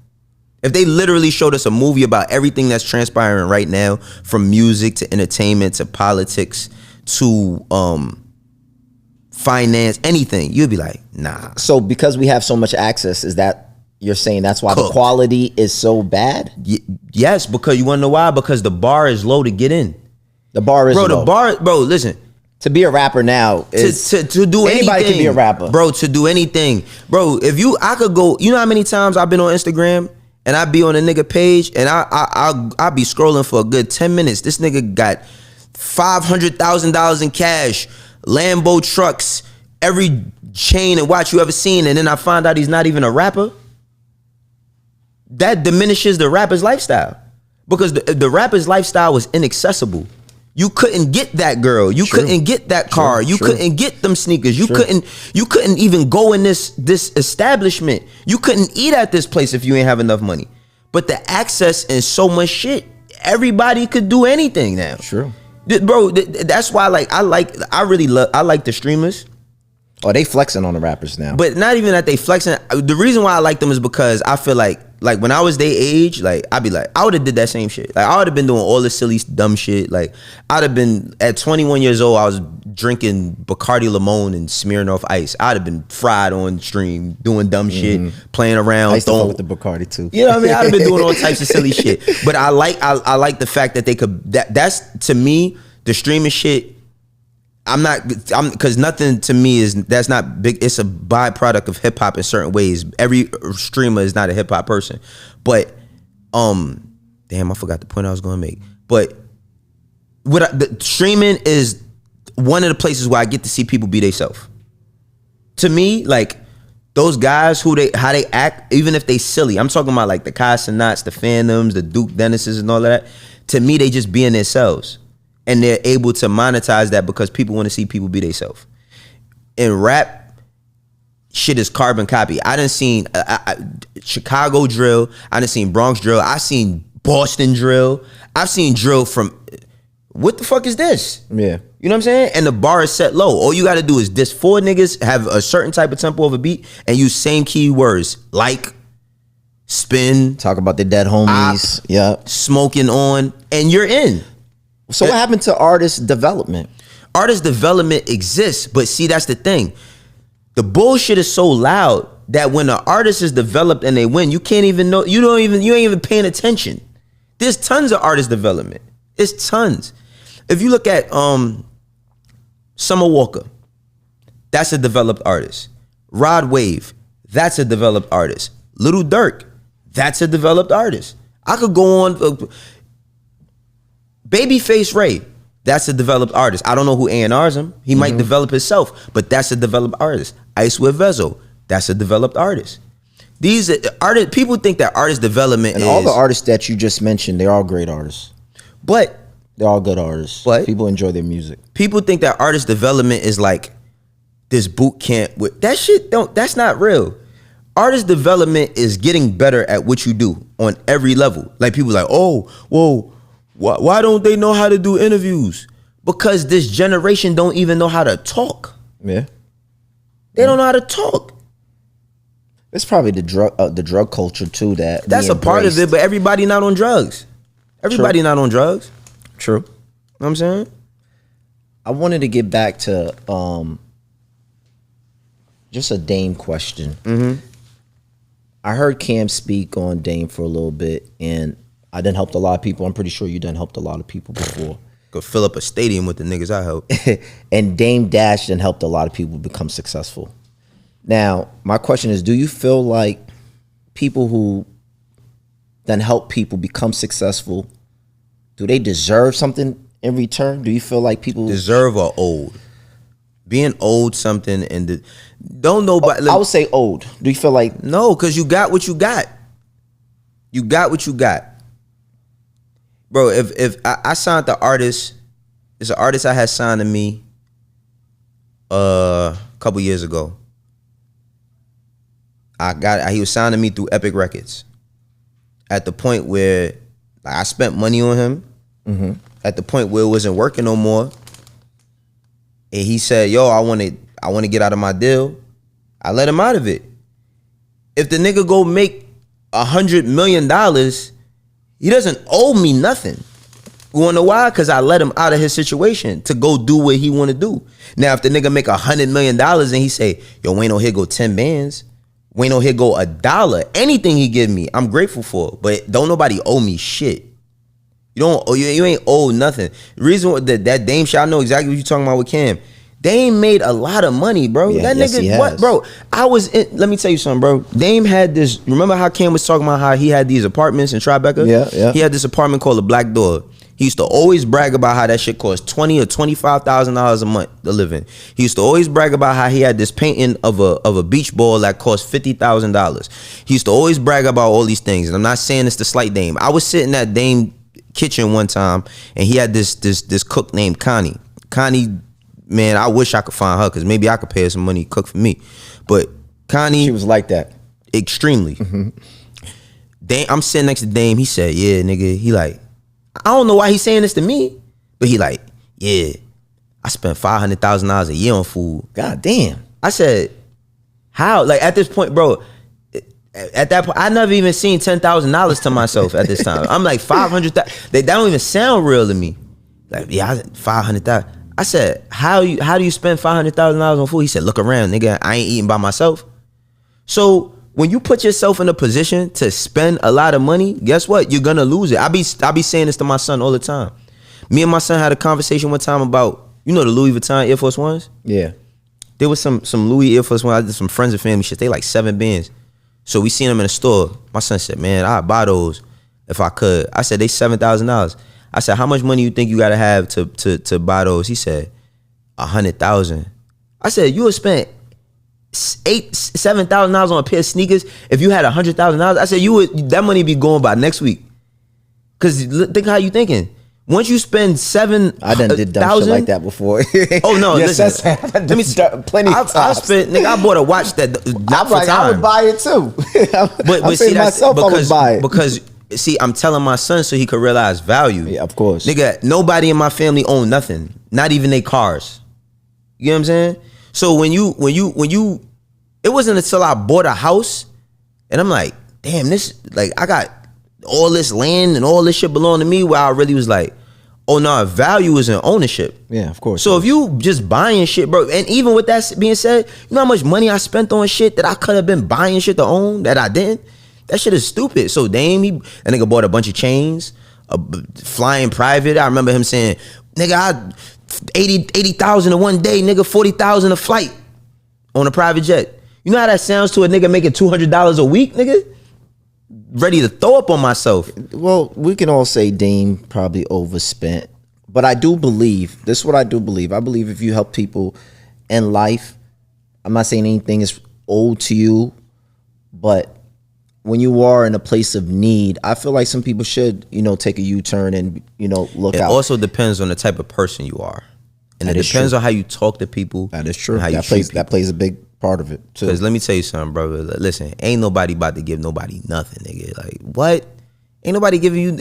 If they literally showed us a movie about everything that's transpiring right now, from music to entertainment to politics to finance, anything, you'd be like, nah. So because we have so much access, is that you're saying that's why Cooked. the quality is so bad? Yes, because you want to know why? Because the bar is low to get in. The bar is low. Bro, listen. To be a rapper now is To do anything. Anybody can be a rapper. Bro, to do anything. Bro, I could go, you know how many times I've been on Instagram and I be on a nigga page and I'll be scrolling for a good 10 minutes. This nigga got $500,000 in cash, Lambo trucks, every chain and watch you ever seen, and then I find out he's not even a rapper. That diminishes the rapper's lifestyle, because the rapper's lifestyle was inaccessible. You couldn't get that girl. You couldn't get that car. You couldn't get them sneakers. You couldn't even go in this establishment. You couldn't eat at this place if you ain't have enough money. But the access and so much shit, everybody could do anything now. True. Bro, that's why I like the streamers. Oh, they flexing on the rappers now. But not even that they flexing. The reason why I like them is because I feel like when I was their age, like I'd be like, I would have did that same shit. Like I would have been doing all this silly dumb shit. Like I'd have been at 21 years old, I was drinking Bacardi Limon and Smirnoff Ice. I'd have been fried on stream, doing dumb shit, playing around. I used to fuck with the Bacardi too. You know what I mean? I'd have been doing all types of silly shit. But I like the fact that they could. That's to me the streaming shit. Because nothing to me that's not big. It's a byproduct of hip hop in certain ways. Every streamer is not a hip hop person, but damn, I forgot the point I was going to make. But the streaming is one of the places where I get to see people be themselves. To me, like those guys how they act, even if they silly. I'm talking about like the Kai Cenats, the Phantoms, the Duke Dennises, and all that. To me, they just being themselves. And they're able to monetize that because people want to see people be themselves. In rap, shit is carbon copy. I done seen Chicago drill. I done seen Bronx drill. I seen Boston drill. I've seen drill from, what the fuck is this? Yeah. You know what I'm saying? And the bar is set low. All you got to do is diss 4 niggas, have a certain type of tempo of a beat, and use same keywords like spin. Talk about the dead homies. Yep. Smoking on, and you're in. So what happened to artist development? Artist development exists, but see, that's the thing. The bullshit is so loud that when an artist is developed and they win, you can't even know. You ain't even paying attention. There's tons of artist development. It's tons. If you look at Summer Walker, that's a developed artist. Rod Wave, that's a developed artist. Little Durk, that's a developed artist. I could go on. Babyface Ray, that's a developed artist. I don't know who A&Rs him. He might develop himself, but that's a developed artist. Ice with Vezo, that's a developed artist. These artists, people think that artist development and all the artists that you just mentioned, they're all great artists. But they're all good artists. But people enjoy their music. People think that artist development is like this boot camp with that shit. That's not real. Artist development is getting better at what you do on every level. Like people like, oh, whoa. Why don't they know how to do interviews? Because this generation don't even know how to talk. Yeah. They don't know how to talk. It's probably the drug culture too that's a part of it, but everybody not on drugs. Everybody not on drugs. True. You know what I'm saying? I wanted to get back to just a Dame question. I heard Cam speak on Dame for a little bit, and I done helped a lot of people. I'm pretty sure you done helped a lot of people before. Could fill up a stadium with the niggas I helped. And Dame Dash done helped a lot of people become successful. Now, my question is, do you feel like people who done help people become successful, do they deserve something in return? Do you feel like people deserve or old? Being old something and don't know. I would say old. Do you feel like no? Because you got what you got. You got what you got. Bro, if I signed the artist, it's an artist I had signed to me a couple years ago. He was signed to me through Epic Records. At the point where I spent money on him, at the point where it wasn't working no more, and he said, yo, I want to get out of my deal, I let him out of it. If the nigga go make $100 million, he doesn't owe me nothing. You wanna know why? Because I let him out of his situation to go do what he wanna do. Now, if the nigga make $100 million and he say, yo, Wayno, here go 10 bands. Wayno, here go $1. Anything he give me, I'm grateful for. But don't nobody owe me shit. You ain't owe nothing. The reason that Dame shit, I know exactly what you talking about with Cam. Dame made a lot of money, bro. Yeah, that yes, nigga, he what, has. bro? Let me tell you something, bro. Dame had this. Remember how Cam was talking about how he had these apartments in Tribeca? Yeah. He had this apartment called the Black Door. He used to always brag about how that shit cost $20,000 or $25,000 a month to live in. He used to always brag about how he had this painting of a beach ball that cost $50,000. He used to always brag about all these things. And I'm not saying this to slight Dame. I was sitting at Dame kitchen one time, and he had this cook named Connie. Connie, man, I wish I could find her because maybe I could pay her some money to cook for me. But Connie, She was like that. extremely. Dame, I'm sitting next to Dame. He said, "Yeah, nigga." He like, I don't know why he's saying this to me, but he like, "Yeah, I spent $500,000 a year on food." God damn. I said, "How?" Like at this point, bro. At that point, I never even seen $10,000 to myself at this time. I'm like 500,000. That don't even sound real to me. Like, yeah, 500,000. I said, how do you spend $500,000 on food? He said, look around, nigga. I ain't eating by myself. So when you put yourself in a position to spend a lot of money, guess what? You're gonna lose it. I be saying this to my son all the time. Me and my son had a conversation one time about, the Louis Vuitton Air Force Ones. Yeah. There was some Louis Air Force Ones. I did some friends and family shit. They like 7 bands. So we seen them in the store. My son said, man, I'd buy those if I could. I said, they $7,000. I said, how much money you think you gotta have to buy those? He said, 100,000. I said, you would spend $7,000 on a pair of sneakers if you had $100,000. I said, that money be going by next week. Cause think how you thinking. Once you spend I done did dumb shit like that before. Oh no, yes, listen. let me plenty of times. I spent, nigga, I bought a watch that not I'm for like, time. I would buy it too. But I'm see, saying that's myself, I would buy it. because see, I'm telling my son so he could realize value. Yeah, of course. Nigga, nobody in my family owned nothing, not even their cars. You know what I'm saying? So when you, it wasn't until I bought a house, and I'm like, damn, this, like, I got all this land and all this shit belong to me, where I really was like, oh no, value is in ownership. Yeah, of course. So if you just buying shit, bro, and even with that being said, you know how much money I spent on shit that I could have been buying shit to own that I didn't? That shit is stupid. So Dame, that nigga bought a bunch of chains, flying private. I remember him saying, nigga, I 80,000 in one day, nigga, 40,000 a flight on a private jet. You know how that sounds to a nigga making $200 a week, nigga? Ready to throw up on myself. Well, we can all say Dame probably overspent, but I do believe, this is what I do believe. I believe if you help people in life, I'm not saying anything is owed to you, but when you are in a place of need, I feel like some people should, take a U-turn and, look out. It also depends on the type of person you are. And it depends on how you talk to people. That is true. And how you treat people. That plays a big part of it too. Because let me tell you something, brother. Listen, ain't nobody about to give nobody nothing, nigga. Like, what? Ain't nobody giving you...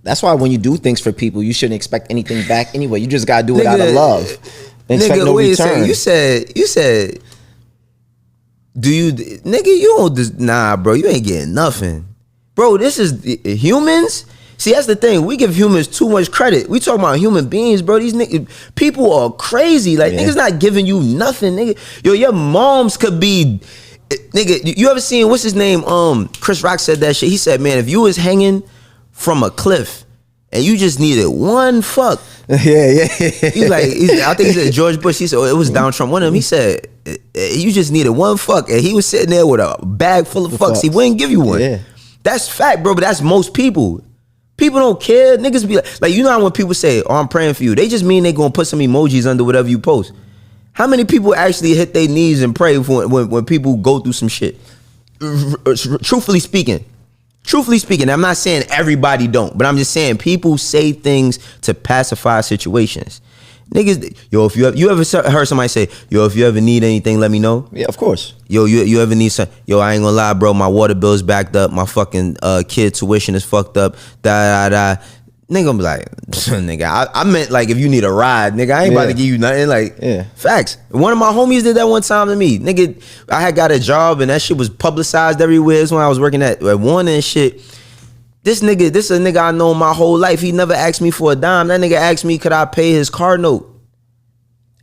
That's why when you do things for people, you shouldn't expect anything back anyway. You just gotta do it out of love. And expect no wait return. a second. You said, do you... Nigga, you don't... Nah, bro, you ain't getting nothing. Bro, this is humans... See, that's the thing. We give humans too much credit. We talking about human beings, bro. These niggas, people are crazy. Like, niggas not giving you nothing, nigga. Yo, your moms could be, nigga. You ever seen, what's his name? Chris Rock said that shit. He said, man, if you was hanging from a cliff and you just needed one fuck. Yeah. He's like, I think he said George Bush. He said, it was Donald Trump. One of them, he said, you just needed one fuck. And he was sitting there with a bag full of fucks. He wouldn't give you one. Yeah. That's fact, bro, but that's most people. People don't care. Niggas be like, you know how when people say, oh, I'm praying for you, they just mean they gonna put some emojis under whatever you post. How many people actually hit their knees and pray for when people go through some shit? Truthfully speaking, I'm not saying everybody don't, but I'm just saying people say things to pacify situations. Niggas, yo, if you ever heard somebody say, yo, if you ever need anything, let me know. Yeah, of course. Yo, you ever need some? Yo, I ain't gonna lie, bro. My water bill's backed up. My fucking kid tuition is fucked up. Nigga, I'm like, nigga, I meant like if you need a ride, nigga, I ain't about to give you nothing. Like, facts. One of my homies did that one time to me. Nigga, I had got a job and that shit was publicized everywhere. It's when I was working at Warner and shit. This is a nigga I know my whole life. He never asked me for a dime. That nigga asked me, could I pay his car note?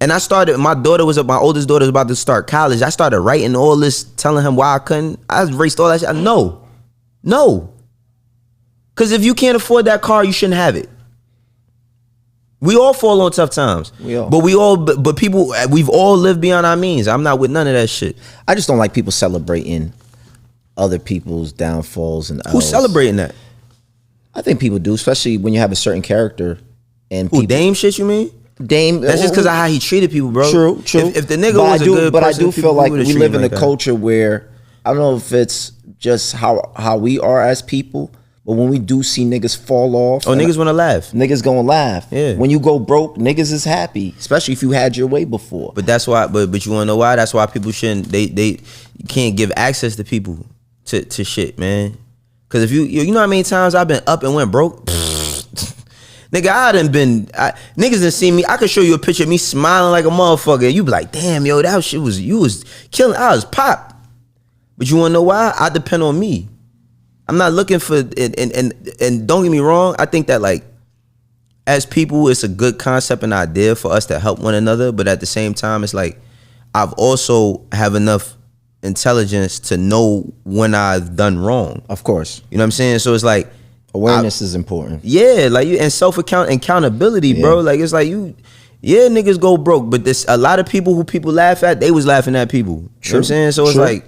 And I started, my oldest daughter was about to start college. I started writing all this, telling him why I couldn't. I erased all that shit. No. Because if you can't afford that car, you shouldn't have it. We all fall on tough times. But people, we've all lived beyond our means. I'm not with none of that shit. I just don't like people celebrating other people's downfalls and Who's celebrating that? I think people do, especially when you have a certain character. And who, Dame shit, you mean? Dame. That's just because of how he treated people, bro. True. If the nigga was a good but person, I do feel like we live in like a culture where, I don't know if it's just how we are as people, but when we do see niggas fall off. Oh, niggas want to laugh. Niggas gonna laugh. Yeah. When you go broke, niggas is happy, especially if you had your way before. But that's why, but you want to know why? That's why people shouldn't, you can't give access to people to shit, man. Because if you know how many times I've been up and went broke? Nigga, niggas done seen me. I could show you a picture of me smiling like a motherfucker. You be like, damn, yo, that shit you was killing. I was popped. But you wanna know why? I depend on me. I'm not looking for, and don't get me wrong, I think that like, as people, it's a good concept and idea for us to help one another. But at the same time, it's like, I've also have enough intelligence to know when I've done wrong. Of course. You know what I'm saying? So it's like, awareness is important. Yeah, like and accountability, bro. Like it's like niggas go broke, but this a lot of people who people laugh at, they was laughing at people. True. You know what I'm saying? So it's like,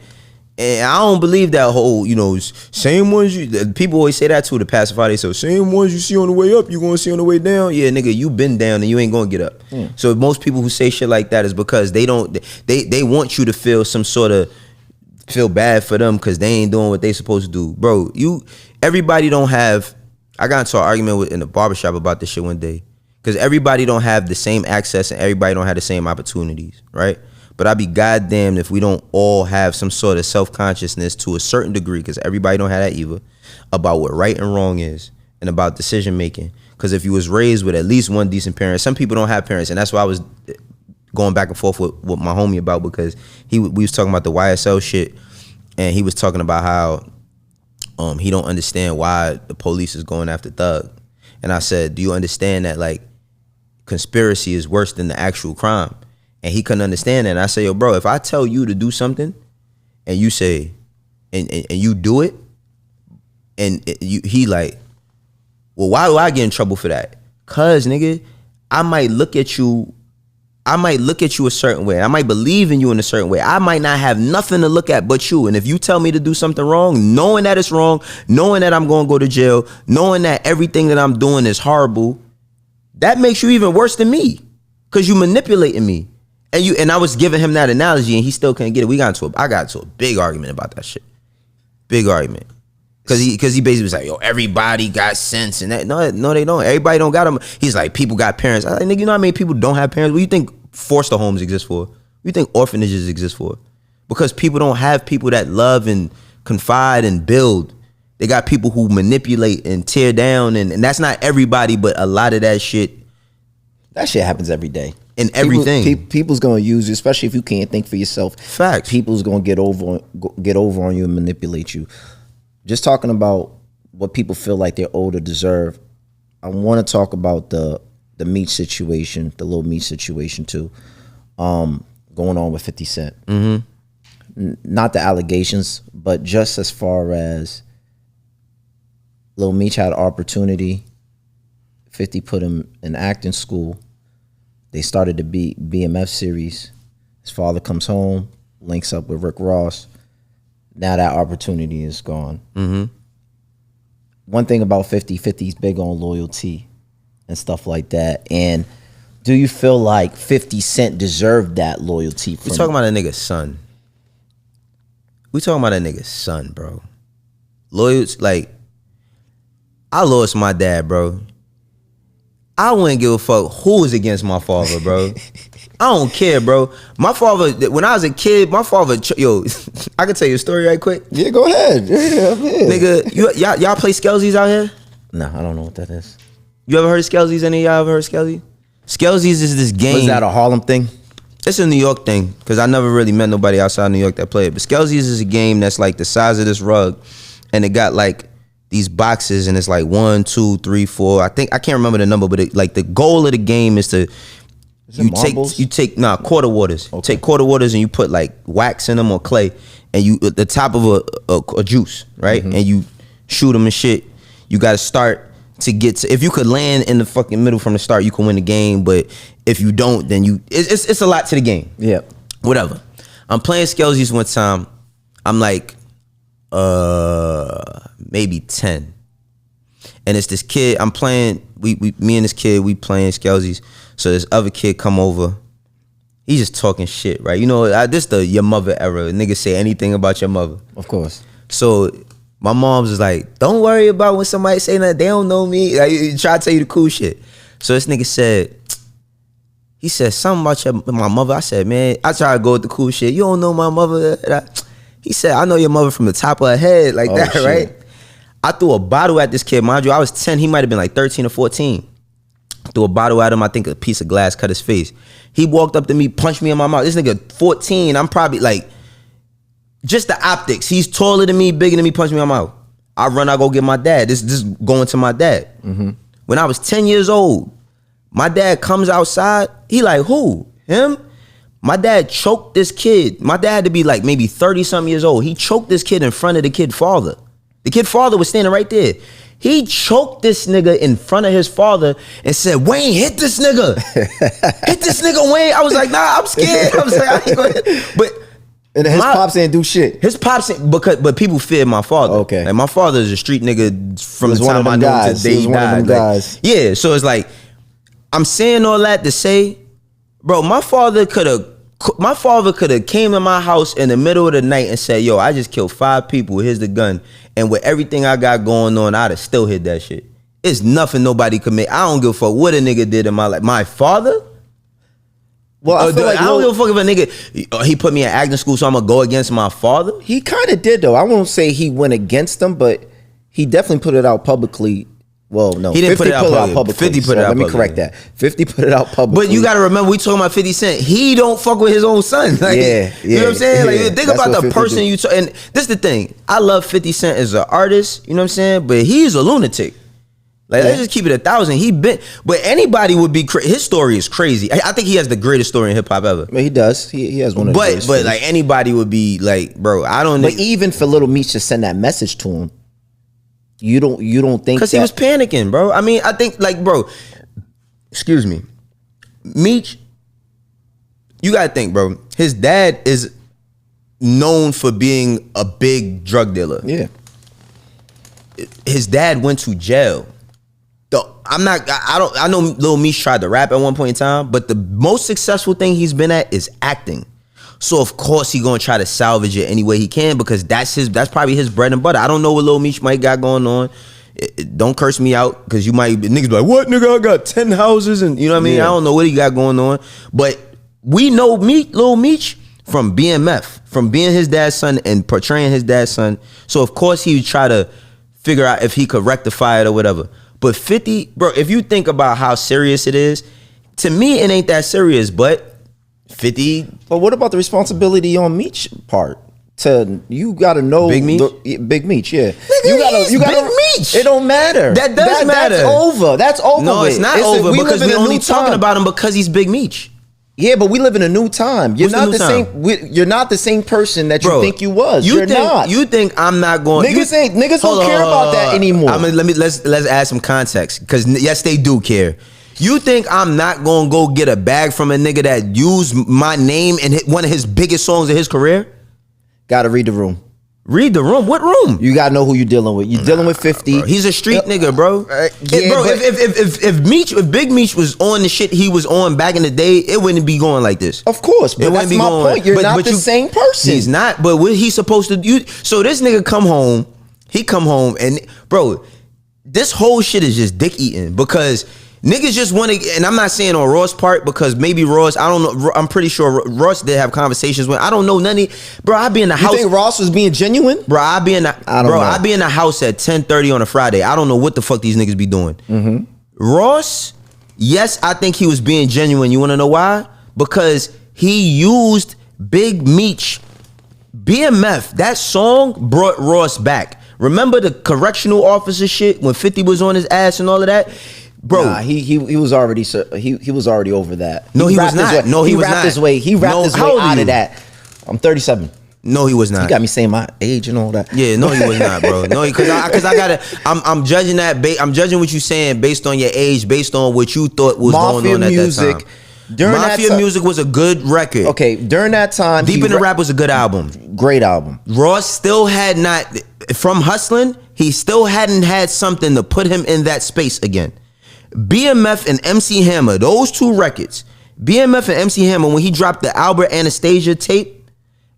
and I don't believe that whole, same ones people always say that too, to pacify. They say same ones you see on the way up, you gonna see on the way down. Yeah, nigga, you been down and you ain't gonna get up. So most people who say shit like that is because they want you to feel some sort of feel bad for them because they ain't doing what they supposed to do. Bro, everybody don't have, I got into an argument in the barbershop about this shit one day, because everybody don't have the same access and everybody don't have the same opportunities, right? But I'd be goddamned if we don't all have some sort of self-consciousness to a certain degree, because everybody don't have that either, about what right and wrong is and about decision making. Because if you was raised with at least one decent parent, some people don't have parents, and that's why I was going back and forth with my homie about, because we was talking about the YSL shit, and he was talking about how he don't understand why the police is going after Thug. And I said, do you understand that like conspiracy is worse than the actual crime? And he couldn't understand that. And I say, yo, bro, if I tell you to do something and you say, and you do it, and he like, well, why do I get in trouble for that? Cause nigga, I might look at you a certain way. I might believe in you in a certain way. I might not have nothing to look at but you. And if you tell me to do something wrong, knowing that it's wrong, knowing that I'm going to go to jail, knowing that everything that I'm doing is horrible, that makes you even worse than me, because you manipulating me. And I was giving him that analogy and he still couldn't get it. I got into a big argument about that shit. Big argument. Cause he basically was like, yo, everybody got sense and that. No, they don't. Everybody don't got them. He's like, people got parents. I like, nigga, you know how many people don't have parents? What do you think foster homes exist for? What do you think orphanages exist for? Because people don't have people that love and confide and build. They got people who manipulate and tear down, and that's not everybody, but a lot of that shit. That shit happens every day. In everything. People's gonna use you, especially if you can't think for yourself. Facts. People's gonna get over on you and manipulate you. Just talking about what people feel like they're owed or deserve, I want to talk about the Meech situation, the Lil Meech situation too, going on with 50 Cent. Not the allegations, but just as far as Lil Meech had opportunity, 50 put him in acting school. They started the BNF series. His father comes home, links up with Rick Ross. Now that opportunity is gone. One thing about 50's big on loyalty and stuff like that. And do you feel like 50 Cent deserved that loyalty? We talking about a nigga's son. We talking about a nigga's son, bro. Loyalty, like, I lost my dad, bro. I wouldn't give a fuck who was against my father, bro. I don't care, bro. My father, when I was a kid, my father, yo, I can tell you a story right quick. Yeah, go ahead. Yeah, nigga, y'all play Skelzies out here? No, I don't know what that is. You ever heard of Skelzies? Any of y'all ever heard of Skelzies? Skelzies is this game. Was that a Harlem thing? It's a New York thing, because I never really met nobody outside New York that played it. But Skelzies is a game that's like the size of this rug, and it got like these boxes, and it's like 1, 2, 3, 4. I can't remember the number, but like the goal of the game is to you take quarter waters. Okay. Take quarter waters and you put like wax in them or clay, and you at the top of a juice, right? And you shoot them and shit. You got to start to get to. If you could land in the fucking middle from the start, you can win the game. But if you don't, then it's a lot to the game. Yeah. Whatever. I'm playing Skelzies one time. I'm like maybe 10. And it's this kid, I'm playing, me and this kid, we playing Skelzies. So this other kid come over. He's just talking shit, right? You know, this the your mother era. Niggas say anything about your mother. Of course. So my mom's is like, don't worry about when somebody say that, they don't know me. Like, try to tell you the cool shit. So this nigga said, he said something about my mother. I said, man, I try to go with the cool shit. You don't know my mother. He said, I know your mother from the top of her head, like that, shit. Right? I threw a bottle at this kid. Mind you, I was 10. He might have been like 13 or 14. I threw a bottle at him. I think a piece of glass cut his face. He walked up to me, punched me in my mouth. This nigga 14. I'm probably like, just the optics. He's taller than me, bigger than me, punched me in my mouth. I run, I go get my dad. This is going to my dad. When I was 10 years old, my dad comes outside. He like, who? Him? My dad choked this kid. My dad had to be like maybe 30-something years old. He choked this kid in front of the kid father. The kid father was standing right there. He choked this nigga in front of his father and said, Wayne, hit this nigga. Hit this nigga, Wayne. I was like, nah, I'm scared. I was like, I ain't gonna. But and his pops ain't do shit. His pops ain't, but people feared my father. Okay. Like my father is a street nigga from the time I knew him to the day he died. Like, yeah, so it's like, I'm saying all that to say, bro, my father could have came to my house in the middle of the night and said, yo, I just killed 5 people, here's the gun. And with everything I got going on, I'd have still hit that shit. It's nothing nobody could make. I don't give a fuck what a nigga did in my life. My father? Well, I don't give a fuck if a nigga, he put me in acting school, so I'm gonna go against my father? He kind of did, though. I won't say he went against them, but he definitely put it out publicly. Well, no, he didn't put it out publicly. 50 put it out publicly. Let me correct that. 50 put it out publicly. But you got to remember, we talking about 50 Cent. He don't fuck with his own son. Like, you know what I'm saying? Like, think about the person you talk. And this is the thing. I love 50 Cent as an artist. You know what I'm saying? But he's a lunatic. Like, let's just keep it 1,000. But anybody would be. His story is crazy. I think he has the greatest story in hip hop ever. I mean, he does. He has one of the greatest. But like anybody would be like, bro, I don't. But even for Lil Meech to send that message to him. You don't think because he was panicking, bro. I mean, I think like, bro, excuse me, Meech, you gotta think, bro. His dad is known for being a big drug dealer. Yeah. His dad went to jail. I know Lil Meech tried to rap at one point in time, but the most successful thing he's been at is acting. So of course he gonna try to salvage it any way he can because that's probably his bread and butter. I don't know what Lil Meech might got going on. Don't curse me out because you might niggas be like, what nigga? I got 10 houses and you know what I mean. I don't know what he got going on, but we know Lil Meech from BNF, from being his dad's son and portraying his dad's son. So of course he would try to figure out if he could rectify it or whatever. But 50, bro, if you think about how serious it is, to me it ain't that serious, but 50. But what about the responsibility on Meech part? You gotta know Big Meech? Big Meech, yeah. Nigga, you gotta Big Meech. It don't matter. That does matter. That's over. No, it's not over because we're only talking about him because he's Big Meech. Yeah, but we live in a new time. You're not the same. You're not the same person that you think you was. You're not. You think I'm not going? Niggas don't care about that anymore. I mean, let's add some context because yes, they do care. You think I'm not gonna go get a bag from a nigga that used my name in one of his biggest songs of his career? Gotta read the room. Read the room? What room? You gotta know who you're dealing with. You're dealing with 50. Bro. He's a street nigga, bro. If Big Meech was on the shit he was on back in the day, it wouldn't be going like this. Of course, but that's my point. You're not the same person. He's not. But what he's supposed to do? So this nigga come home. He come home and bro, this whole shit is just dick eating because. Niggas just want to, and I'm not saying on Ross' part because maybe Ross, I don't know, I'm pretty sure Ross did have conversations with, I don't know none of, bro, I be in the house. You think Ross was being genuine? Bro, I be in the house at 10:30 on a Friday. I don't know what the fuck these niggas be doing. Ross, yes, I think he was being genuine. You want to know why? Because he used Big Meech. BMF, that song brought Ross back. Remember the correctional officer shit when 50 was on his ass and all of that? Bro, nah, he was already he was already over that. No, he was not. No, he was rapped not. his way. He rapped his way how old out are of you? that. I'm 37. No, he was not. You got me saying my age and all that. Yeah, no, he was not, bro. No, because I gotta. I'm judging that. I'm judging what you saying based on your age, based on what you thought was Mafia going on music, at that time. Mafia music was a good record. Okay, during that time, Deep in the Rap was a good album. Great album. Ross still had not from hustling. He still hadn't had something to put him in that space again. BMF and MC Hammer, those two records. BMF and MC Hammer, when he dropped the Albert Anastasia tape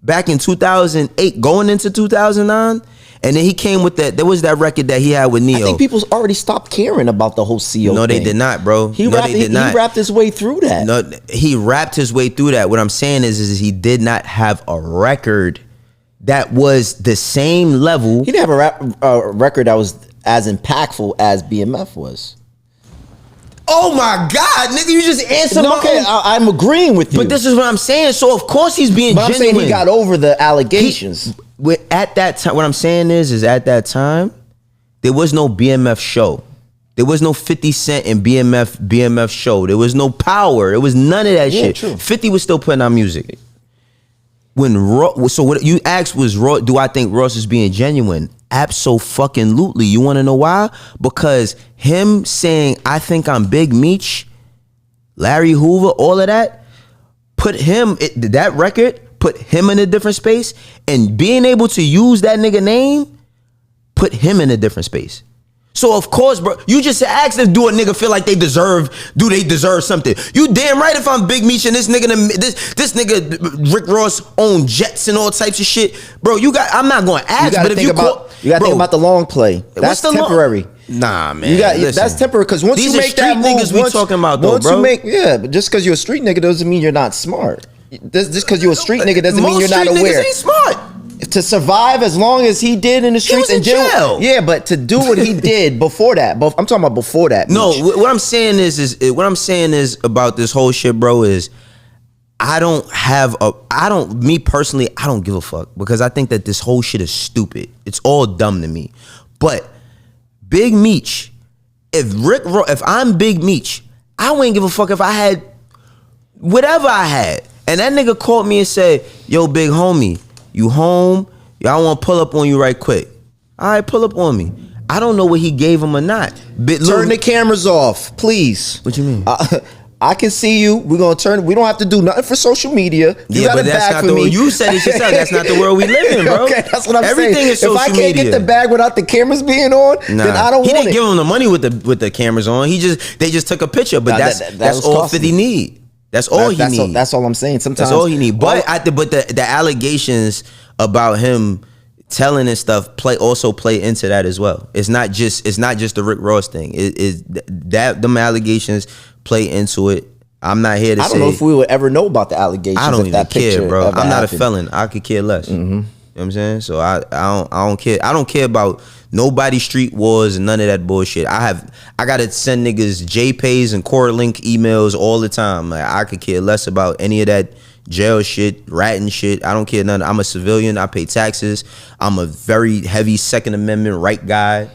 back in 2008, going into 2009, and then he came with that. There was that record that he had with Neo. I think people already stopped caring about the whole CO No, thing. they did not, bro. He rapped his way through that. No, he rapped his way through that. What I'm saying is he did not have a record that was the same level. He didn't have a record that was as impactful as BMF was. Oh my God, nigga, you just answered my Okay, own. I'm agreeing with you. But this is what I'm saying. So of course he's being But I'm genuine. saying he got over the allegations. At that time, what I'm saying is at that time, there was no BMF show. There was no 50 Cent and BMF show. There was no Power. There was none of that shit. True. 50 was still putting out music. So what you asked was, do I think Ross is being genuine? Abso-fucking-lutely. You want to know why? Because him saying, I think I'm Big Meech, Larry Hoover, all of that, that record put him in a different space, and being able to use that nigga name put him in a different space. So of course, bro, you just asked if do a nigga feel like they deserve something. You damn right if I'm Big Meech and this nigga Rick Ross own jets and all types of shit. Bro, I'm not gonna ask, but if you think about the long play. That's temporary. Nah, man. That's temporary because once these you are make that street move, niggas we talking about though, bro. But just because you're a street nigga doesn't mean you're not smart. Just because you're a street nigga doesn't mean you're not aware. Most street niggas ain't smart. To survive as long as he did in the streets in jail. Yeah, but to do what he did before that, I'm talking about before that. No, what I'm saying is about this whole shit, bro, is me personally, I don't give a fuck because I think that this whole shit is stupid. It's all dumb to me. But Big Meech, if I'm Big Meech, I wouldn't give a fuck if I had whatever I had. And that nigga called me and said, yo, big homie, you home? Y'all want to pull up on you right quick. All right, pull up on me. I don't know what he gave him or not. Turn the cameras off, please. What you mean? I can see you. We're gonna turn. We don't have to do nothing for social media. You got but that's not the world. You said it yourself. That's not the world we live in, bro. Okay, that's what I'm Everything saying. is social media. If I can't media. get the bag without the cameras being on, then I don't want it. He didn't give him the money with the cameras on. They just took a picture. But that's all 50 need. That's all he need. That's all I'm saying. Sometimes that's all he need. But the allegations about him telling and stuff also play into that as well. It's not just the Rick Ross thing. Them allegations play into it. I'm not here to say. I don't know if we would ever know about the allegations. I don't even care, bro. I'm not a happened. felon. I could care less. You know what I'm saying? So I don't care. I don't care about nobody's street wars and none of that bullshit. I gotta send niggas JPays and Core-Link emails all the time. Like, I could care less about any of that jail shit, ratting shit. I don't care none. I'm a civilian. I pay taxes. I'm a very heavy Second Amendment right guy.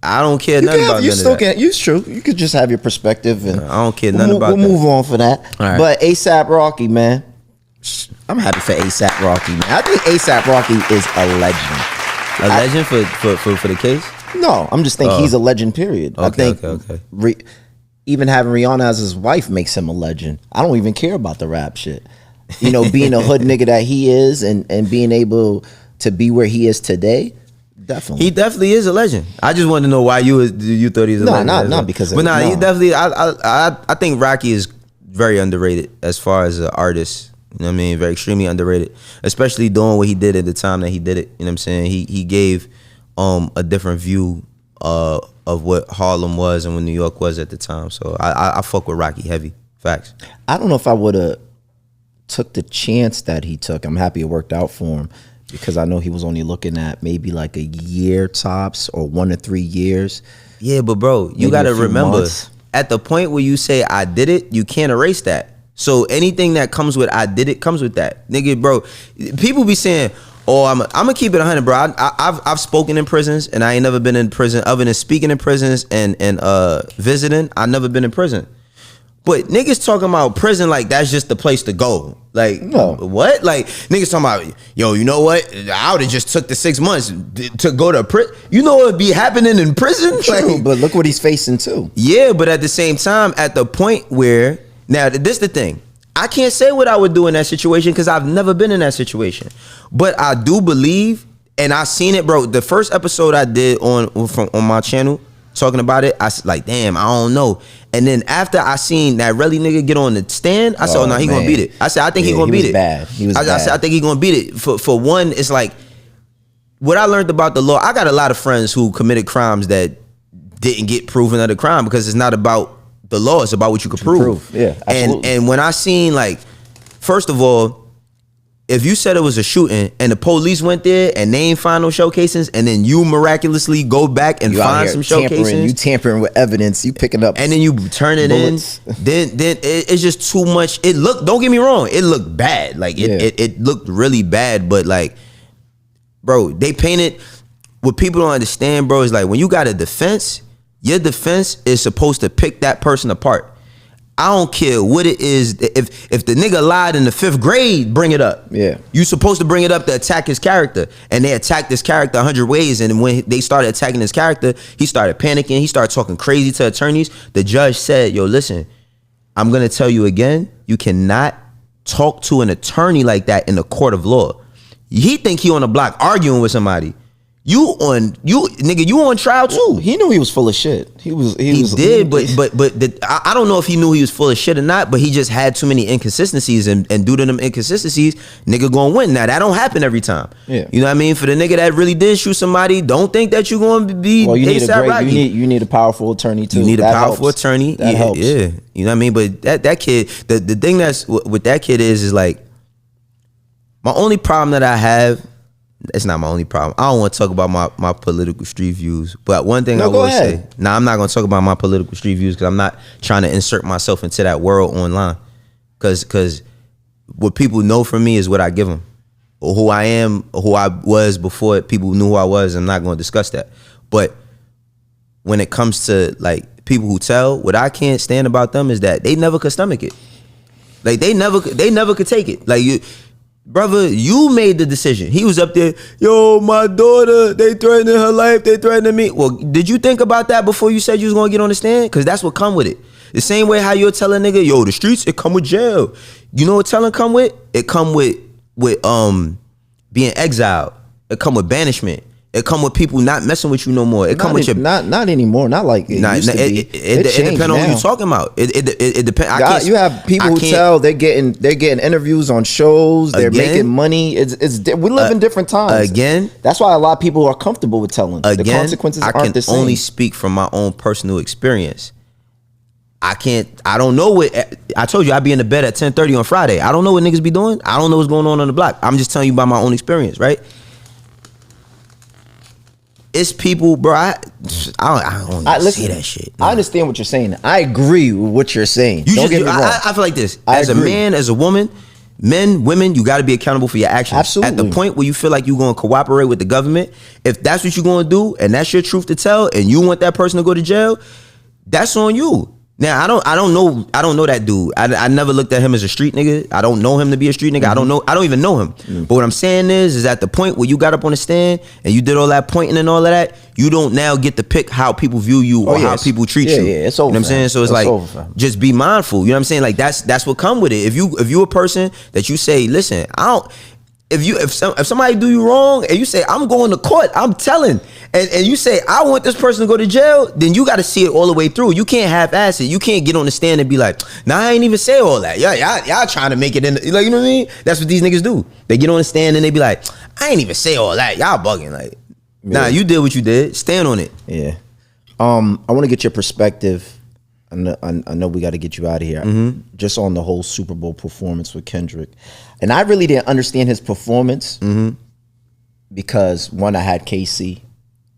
I don't care nothing about none of that. It's true. You could just have your perspective, and I don't care nothing about that. We'll move on for that. All right. But ASAP Rocky, man, I'm happy for ASAP Rocky, man. I think ASAP Rocky is a legend. A legend for the case? No, I'm just thinking he's a legend. Period. Okay, I think even having Rihanna as his wife makes him a legend. I don't even care about the rap shit. You know, being a hood nigga that he is, and being able to be where he is today. Definitely. He definitely is a legend. I just wanted to know why you thought he was a legend. Not because of But it. he definitely I think Rocky is very underrated as far as an artist. You know what I mean? Very extremely underrated. Especially doing what he did at the time that he did it. You know what I'm saying? He gave a different view of what Harlem was and what New York was at the time. So I fuck with Rocky heavy. Facts. I don't know if I would have took the chance that he took. I'm happy it worked out for him, because I know he was only looking at maybe like a year tops or 1 to 3 years. Yeah, but bro, you got to remember, months. At the point where you say I did it, you can't erase that. So anything that comes with I did it comes with that. Nigga, bro, people be saying, or I'm gonna keep it 100, bro. I've spoken in prisons, and I ain't never been in prison other than speaking in prisons and visiting. I never been in prison. But niggas talking about prison like that's just the place to go. Like, no. What? Like, niggas talking about, yo, you know what? I would have just took the 6 months to go to prison. You know what would be happening in prison? True, like, but look what he's facing too. Yeah, but at the same time, at the point where, now this the thing. I can't say what I would do in that situation because I've never been in that situation. But I do believe, and I seen it, bro. The first episode I did on my channel, talking about it, I was like, damn, I don't know. And then after I seen that really nigga get on the stand, I said, oh no, he gonna beat it. I said, I think he gonna beat it. Bad. He was bad. I said, I think he gonna beat it. For one, it's like, what I learned about the law, I got a lot of friends who committed crimes that didn't get proven of the crime because it's not about the law, it's about what you can prove. Yeah, absolutely. And when I seen, like, first of all, if you said it was a shooting and the police went there and they ain't find no showcases, and then you miraculously go back and find some showcases, you tampering with evidence, you picking up, and then you turn it bullets. then it's just too much. It looked, don't get me wrong, it looked bad. Like it looked really bad, but like, bro, they painted, what people don't understand, bro, is like when you got a defense, your defense is supposed to pick that person apart. I don't care what it is. If the nigga lied in the 5th grade, bring it up. Yeah. You supposed to bring it up to attack his character. And they attacked this character 100 ways. And when they started attacking his character, he started panicking. He started talking crazy to attorneys. The judge said, yo, listen, I'm going to tell you again, you cannot talk to an attorney like that in the court of law. He think he on the block arguing with somebody. You on trial too. He knew he was full of shit. He did, but I don't know if he knew he was full of shit or not, but he just had too many inconsistencies, and due to them inconsistencies, nigga gonna win. Now that don't happen every time. Yeah. You know what I mean? For the nigga that really did shoot somebody, don't think that you gonna be you need a powerful attorney too. You need a powerful attorney. That helps. Yeah. You know what I mean? But that kid, the thing that's with that kid is like, my only problem that I have, it's not my only problem. I don't want to talk about my political street views, but one thing I will say, I'm not going to talk about my political street views because I'm not trying to insert myself into that world online. Because what people know from me is what I give them. Or who I am, or who I was before people knew who I was. I'm not going to discuss that. But when it comes to like people who tell, what I can't stand about them is that they never could stomach it. Like they never could take it. Like brother, you made the decision. He was up there, yo, my daughter, they threatening her life, they threatening me. Well, did you think about that before you said you was gonna get on the stand? Because that's what come with it. The same way how you're telling nigga, yo, the streets, it come with jail. You know what telling come with? It come with being exiled. It come with banishment. It come with people not messing with you no more. It come with your not anymore. Not like it used to be. It depends on who you talking about. It depends. You have people who tell they're getting interviews on shows. They're making money. We live in different times. Again, that's why a lot of people are comfortable with telling. The consequences aren't the same. I can only speak from my own personal experience. I don't know what, I told you I'd be in the bed at 10:30 on Friday. I don't know what niggas be doing. I don't know what's going on the block. I'm just telling you about my own experience, right? It's people, bro. I don't say that shit. No. I understand what you're saying. I agree with what you're saying. Don't get me wrong. I feel like this. As a man, as a woman, men, women, you got to be accountable for your actions. Absolutely. At the point where you feel like you're going to cooperate with the government, if that's what you're going to do and that's your truth to tell, and you want that person to go to jail, that's on you. Now I don't know that dude. I never looked at him as a street nigga. I don't know him to be a street nigga. Mm-hmm. I don't even know him. Mm-hmm. But what I'm saying is at the point where you got up on the stand and you did all that pointing and all of that, you don't now get to pick how people view you or how people treat you. Yeah, it's over. You know what I'm saying? So it's like, just be mindful. You know what I'm saying? Like that's what come with it. If you a person that you say, listen, if somebody do you wrong and you say, I'm going to court, I'm telling, and you say, I want this person to go to jail, then you got to see it all the way through. You can't half-ass it. You can't get on the stand and be like, nah, I ain't even say all that. Y'all trying to make it in, like, you know what I mean? That's what these niggas do. They get on the stand and they be like, I ain't even say all that. Y'all bugging. Like, nah, you did what you did. Stand on it. Yeah. I want to get your perspective. I know we got to get you out of here. Mm-hmm. Just on the whole Super Bowl performance with Kendrick. And I really didn't understand his performance because, one, I had KC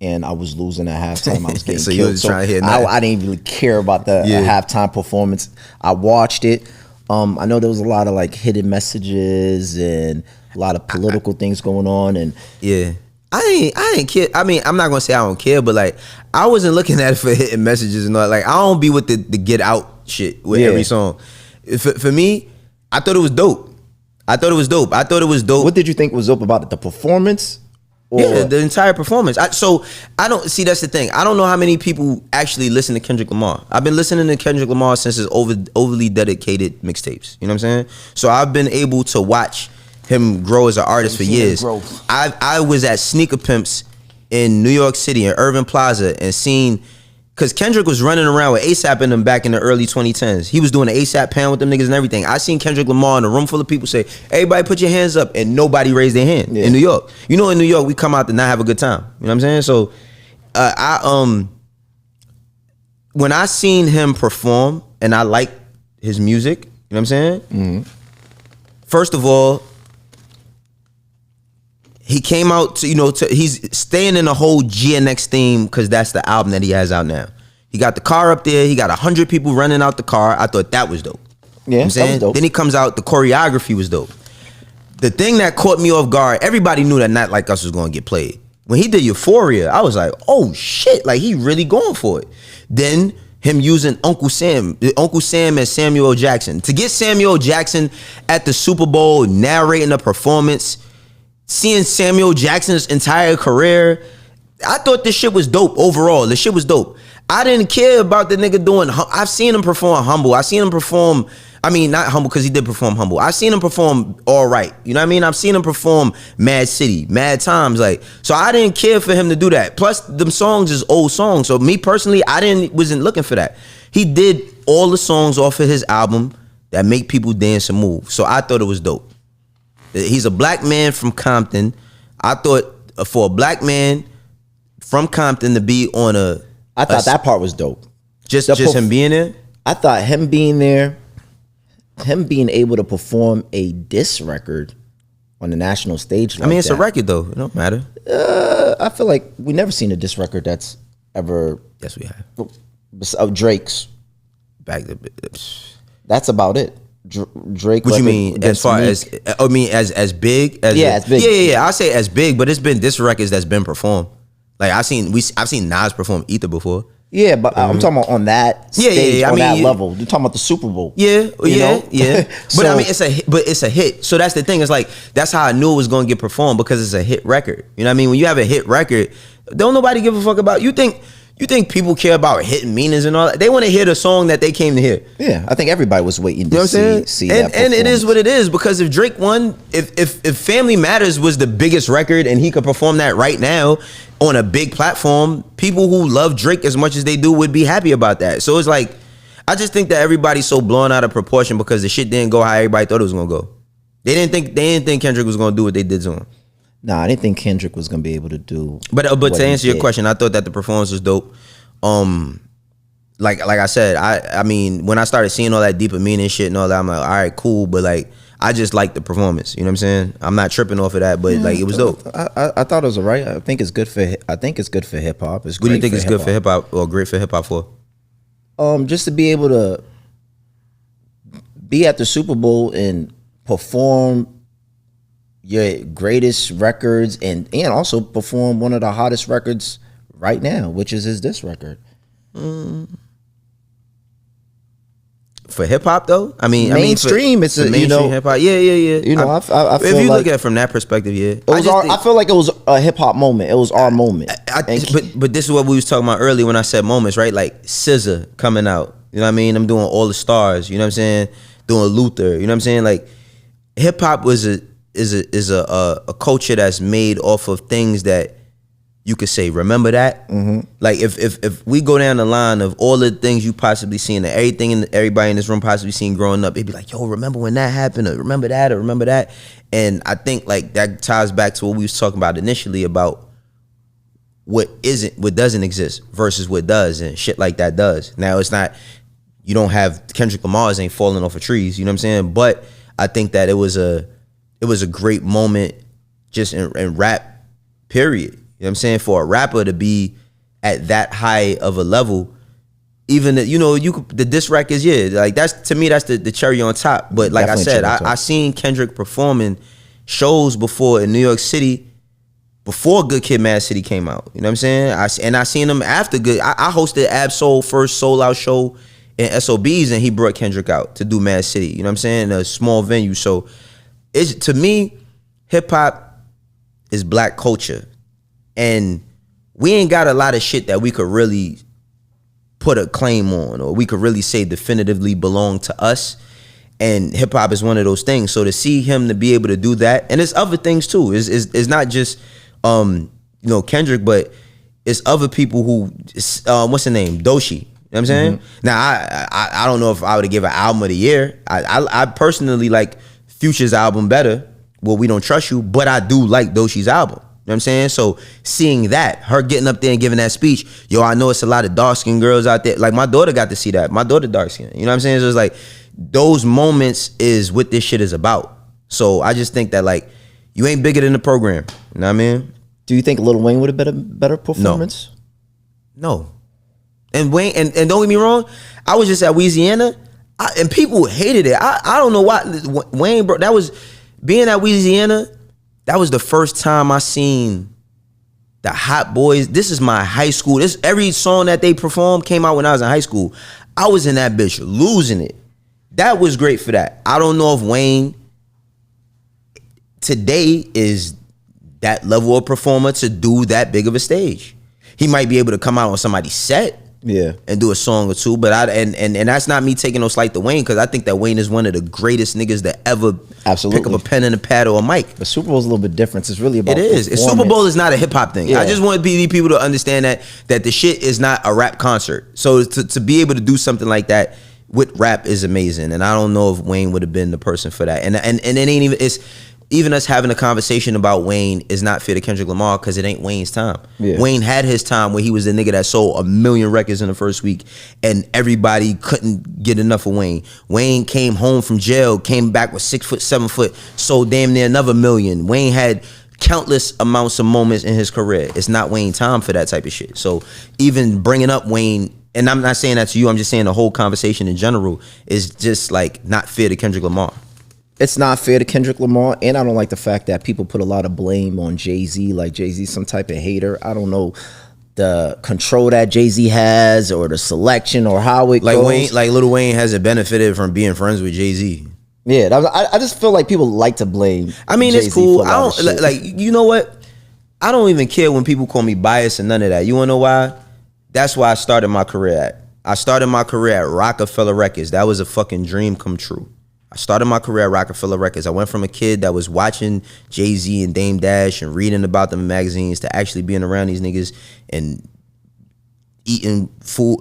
and I was losing at halftime. I was getting so killed. You was trying to hit I didn't really care about the halftime performance. I watched it. I know there was a lot of like hidden messages and a lot of political things going on, and Yeah. I ain't care. I mean, I'm not gonna say I don't care, but like I wasn't looking at it for hitting messages and all. Like I don't be with the get out shit with every song. For me, I thought it was dope. I thought it was dope. What did you think was dope about it? The performance? Or? Yeah, the entire performance. So I don't see. That's the thing. I don't know how many people actually listen to Kendrick Lamar. I've been listening to Kendrick Lamar since his overly dedicated mixtapes. You know what I'm saying? So I've been able to watch him grow as an artist for years. I was at Sneaker Pimps in New York City in Irving Plaza and seen, because Kendrick was running around with ASAP in them back in the early 2010s. He was doing the ASAP pound with them niggas and everything. I seen Kendrick Lamar in a room full of people say, everybody put your hands up, and nobody raised their hand in New York. You know, in New York, we come out to not have a good time. You know what I'm saying? So when I seen him perform and I liked his music, you know what I'm saying? Mm-hmm. First of all, he came out to, he's staying in the whole GNX theme because that's the album that he has out now. He got the car up there. He got 100 people running out the car. I thought that was dope. Yeah, you know I'm saying? That was dope. Then he comes out, the choreography was dope. The thing that caught me off guard, everybody knew that Not Like Us was going to get played. When he did Euphoria, I was like, oh shit, like he really going for it. Then him using Uncle Sam and Samuel L. Jackson. To get Samuel L. Jackson at the Super Bowl narrating a performance, seeing Samuel Jackson's entire career, I thought this shit was dope overall. This shit was dope. I didn't care about the nigga doing, I've seen him perform Humble. I've seen him perform, I mean, not Humble because he did perform Humble. I've seen him perform All Right. You know what I mean? I've seen him perform Mad City, Mad Times. Like, so I didn't care for him to do that. Plus, them songs is old songs. So me personally, wasn't looking for that. He did all the songs off of his album that make people dance and move. So I thought it was dope. He's a black man from Compton. I thought for a black man from Compton to be on I thought that part was dope. Just him being there? I thought him being there, him being able to perform a diss record on the national stage. I mean, it's a record though. It don't matter. I feel like we never seen a diss record that's ever. Yes, we have. Of Drake's. That's about it. Drake. What you mean as far as? I mean as big as? Yeah, as big. Yeah. I say as big, but it's been diss records that's been performed. Like I've seen Nas perform Ether before. Yeah, but I'm talking about on that stage, on that level. You're talking about the Super Bowl. Yeah. But So, I mean, it's a hit. So that's the thing. It's like that's how I knew it was going to get performed because it's a hit record. You know what I mean? When you have a hit record, don't nobody give a fuck about. You think people care about hit meanings and all that? They want to hear the song that they came to hear. Yeah, I think everybody was waiting to see that. And it is what it is because if Drake won, if Family Matters was the biggest record and he could perform that right now on a big platform, people who love Drake as much as they do would be happy about that. So it's like, I just think that everybody's so blown out of proportion because the shit didn't go how everybody thought it was gonna go. They didn't think Kendrick was gonna do what they did to him. Nah, I didn't think Kendrick was gonna be able to do. But to answer your question, I thought that the performance was dope. Like I said, I mean, when I started seeing all that deeper meaning shit and all that, I'm like, all right, cool. But like, I just like the performance. You know what I'm saying? I'm not tripping off of that, but like, it was dope. I thought it was alright. I think it's good for hip hop. What do you think is good for hip hop or great for hip hop for? Just to be able to be at the Super Bowl and perform your greatest records and also perform one of the hottest records right now, which is his diss record. For hip hop though, mainstream. It's a mainstream hip hop. Yeah. You know, I feel if you look at it from that perspective, yeah. I feel like it was a hip hop moment. It was our moment. But this is what we was talking about earlier when I said moments, right? Like SZA coming out. You know what I mean? I'm doing All the Stars. You know what I'm saying? Doing Luther. You know what I'm saying? Like hip hop is a culture that's made off of things that you could say, remember that? Mm-hmm. Like if we go down the line of all the things you possibly seen, and everything everybody in this room possibly seen growing up, it'd be like, yo, remember when that happened? Or remember that? Or remember that? And I think like that ties back to what we was talking about initially about what doesn't exist versus what does, and shit like that does. Now it's not, you don't have Kendrick Lamar's ain't falling off of trees, you know what I'm saying? But I think that it was a great moment just in rap, period. You know what I'm saying? For a rapper to be at that high of a level, even the diss records, yeah, like that's, to me, that's the cherry on top. But like definitely I said, I seen Kendrick performing shows before in New York City before Good Kid, Mad City came out. You know what I'm saying? I seen him after Good. I hosted Ab-Soul first sold out show in SOBs, and he brought Kendrick out to do Mad City. You know what I'm saying? A small venue. So it's, to me, hip hop is black culture, and we ain't got a lot of shit that we could really put a claim on, or we could really say definitively belong to us. And hip hop is one of those things. So to see him to be able to do that, and there's other things too. It's not just Kendrick, but it's other people who what's the name? Doshi. You know what I'm saying? Now I don't know if I would give an album of the year. I personally like Future's album better. Well, We Don't Trust You, but I do like Doshi's album. You know what I'm saying? So seeing that, her getting up there and giving that speech, yo, I know it's a lot of dark-skinned girls out there. Like, my daughter got to see that. My daughter dark-skinned. You know what I'm saying? So it's like, those moments is what this shit is about. So I just think that, like, you ain't bigger than the program. You know what I mean? Do you think Lil Wayne would have been a better performance? No. And Wayne, and don't get me wrong, I was just at Louisiana, and people hated it. I don't know why. Wayne, bro, that was, being at Louisiana, that was the first time I seen the Hot Boys. This is my high school. Every song that they performed came out when I was in high school. I was in that bitch losing it. That was great for that. I don't know if Wayne today is that level of performer to do that big of a stage. He might be able to come out on somebody's set, and do a song or two, but and that's not me taking no slight to Wayne, because I think that Wayne is one of the greatest niggas that ever pick up a pen and a pad or a mic. But Super Bowl's a little bit different. It's really about Super Bowl is not a hip hop thing. Yeah. I just want people to understand that the shit is not a rap concert. So to be able to do something like that with rap is amazing, and I don't know if Wayne would have been the person for that. And it ain't even, it's even us having a conversation about Wayne is not fair to Kendrick Lamar, because it ain't Wayne's time. Yeah. Wayne had his time where he was the nigga that sold 1 million records in the first week, and everybody couldn't get enough of Wayne. Wayne came home from jail, came back with 6 foot, 7 foot, sold damn near another 1 million. Wayne had countless amounts of moments in his career. It's not Wayne's time for that type of shit. So even bringing up Wayne, and I'm not saying that to you, I'm just saying the whole conversation in general is just like not fair to Kendrick Lamar. It's not fair to Kendrick Lamar, and I don't like the fact that people put a lot of blame on Jay-Z, like Jay-Z's some type of hater. I don't know the control that Jay-Z has, or the selection, or how it like goes. Wayne, like Lil Wayne hasn't benefited from being friends with Jay-Z. Yeah, I just feel like people like to blame. I mean, Jay-Z it's cool. I don't like, you know what? I don't even care when people call me biased and none of that. You wanna know why? That's why I started my career at. I started my career at Roc-A-Fella Records. That was a fucking dream come true. I started my career at Roc-A-Fella Records. I went from a kid that was watching Jay-Z and Dame Dash and reading about them in magazines to actually being around these niggas and eating food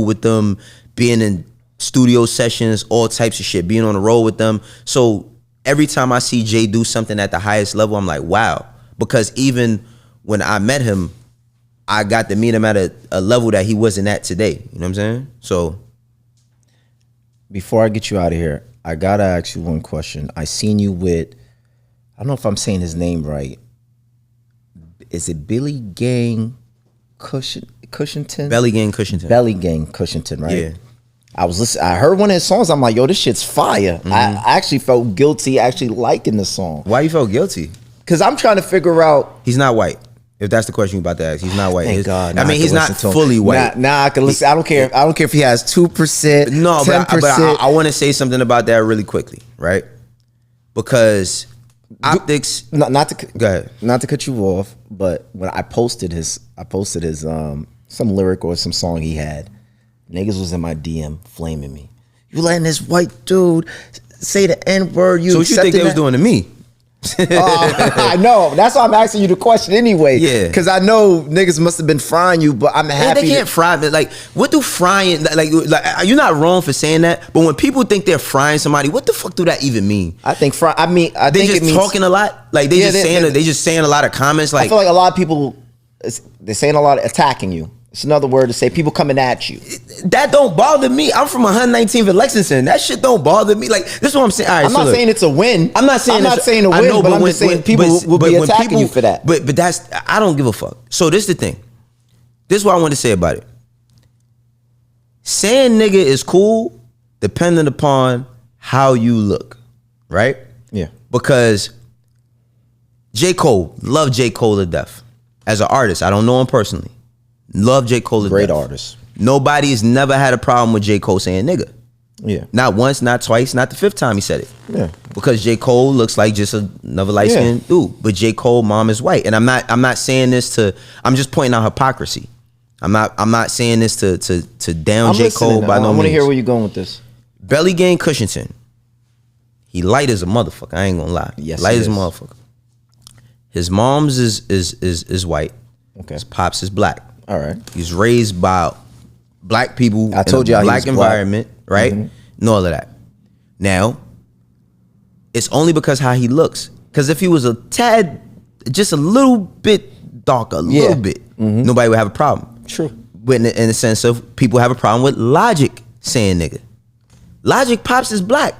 with them, being in studio sessions, all types of shit, being on the road with them. So every time I see Jay do something at the highest level, I'm like, wow. Because even when I met him, I got to meet him at a level that he wasn't at today. You know what I'm saying? So before I get you out of here, I gotta ask you one question. I seen you with, I don't know if I'm saying his name right. Is it Billy Gang Cushington? Belly Gang Cushington. Belly Gang Cushington, right? Yeah. I heard one of his songs. I'm like, yo, this shit's fire. I actually felt guilty actually liking the song. Why you felt guilty? Because I'm trying to figure out. He's not white. If that's the question you're about to ask, he's not white. Thank God. I mean, he's not fully white. Nah, I can listen. I don't care. I don't care if he has 2%. No, 10%. but I want to say something about that really quickly, right? Because optics. Go ahead. Not to cut you off, but when I posted his some lyric or some song he had, niggas was in my DM flaming me. You letting this white dude say the N-word? So what you think they was doing to me? I know. That's why I'm asking you the question anyway. Yeah. Because I know niggas must have been frying you, but I'm happy. They can't fry me. Like, what do frying, like you're not wrong for saying that, but when people think they're frying somebody, what the fuck do that even mean? I think they just talking a lot? Like, they just saying a lot of comments? Like, I feel like a lot of people, they're saying a lot of attacking you. It's another word to say people coming at you. That don't bother me. I'm from 119th and Lexington. That shit don't bother me. Like, this is what I'm saying. All right, I'm not saying it's a win. I'm not saying a win, but I'm just saying people will be attacking you for that. But that's, I don't give a fuck. So this is the thing. This is what I want to say about it. Saying nigga is cool depending upon how you look, right? Yeah. Because J. Cole, love J. Cole to death. As an artist, I don't know him personally. Love J. Cole to death. Great artist. Nobody's never had a problem with J. Cole saying nigga. Yeah. Not once, not twice, not the fifth time he said it. Yeah. Because J. Cole looks like just another light-skinned dude. But J. Cole mom is white. And I'm not saying this to, I'm just pointing out hypocrisy. I'm not saying this to down J. Cole by no means. I want to hear where you're going with this. Belly Gang Cushington. He light as a motherfucker. I ain't gonna lie. Yes, light he as a is. motherfucker. His mom's is white. Okay. His pops is black. All right. He's raised by black people. I told in you a how he black was black. environment, right? And all of that. Now, it's only because how he looks. Because if he was a tad, just a little bit darker, a little bit, nobody would have a problem. True. But in the sense of people have a problem with Logic saying nigga. Logic pops is black.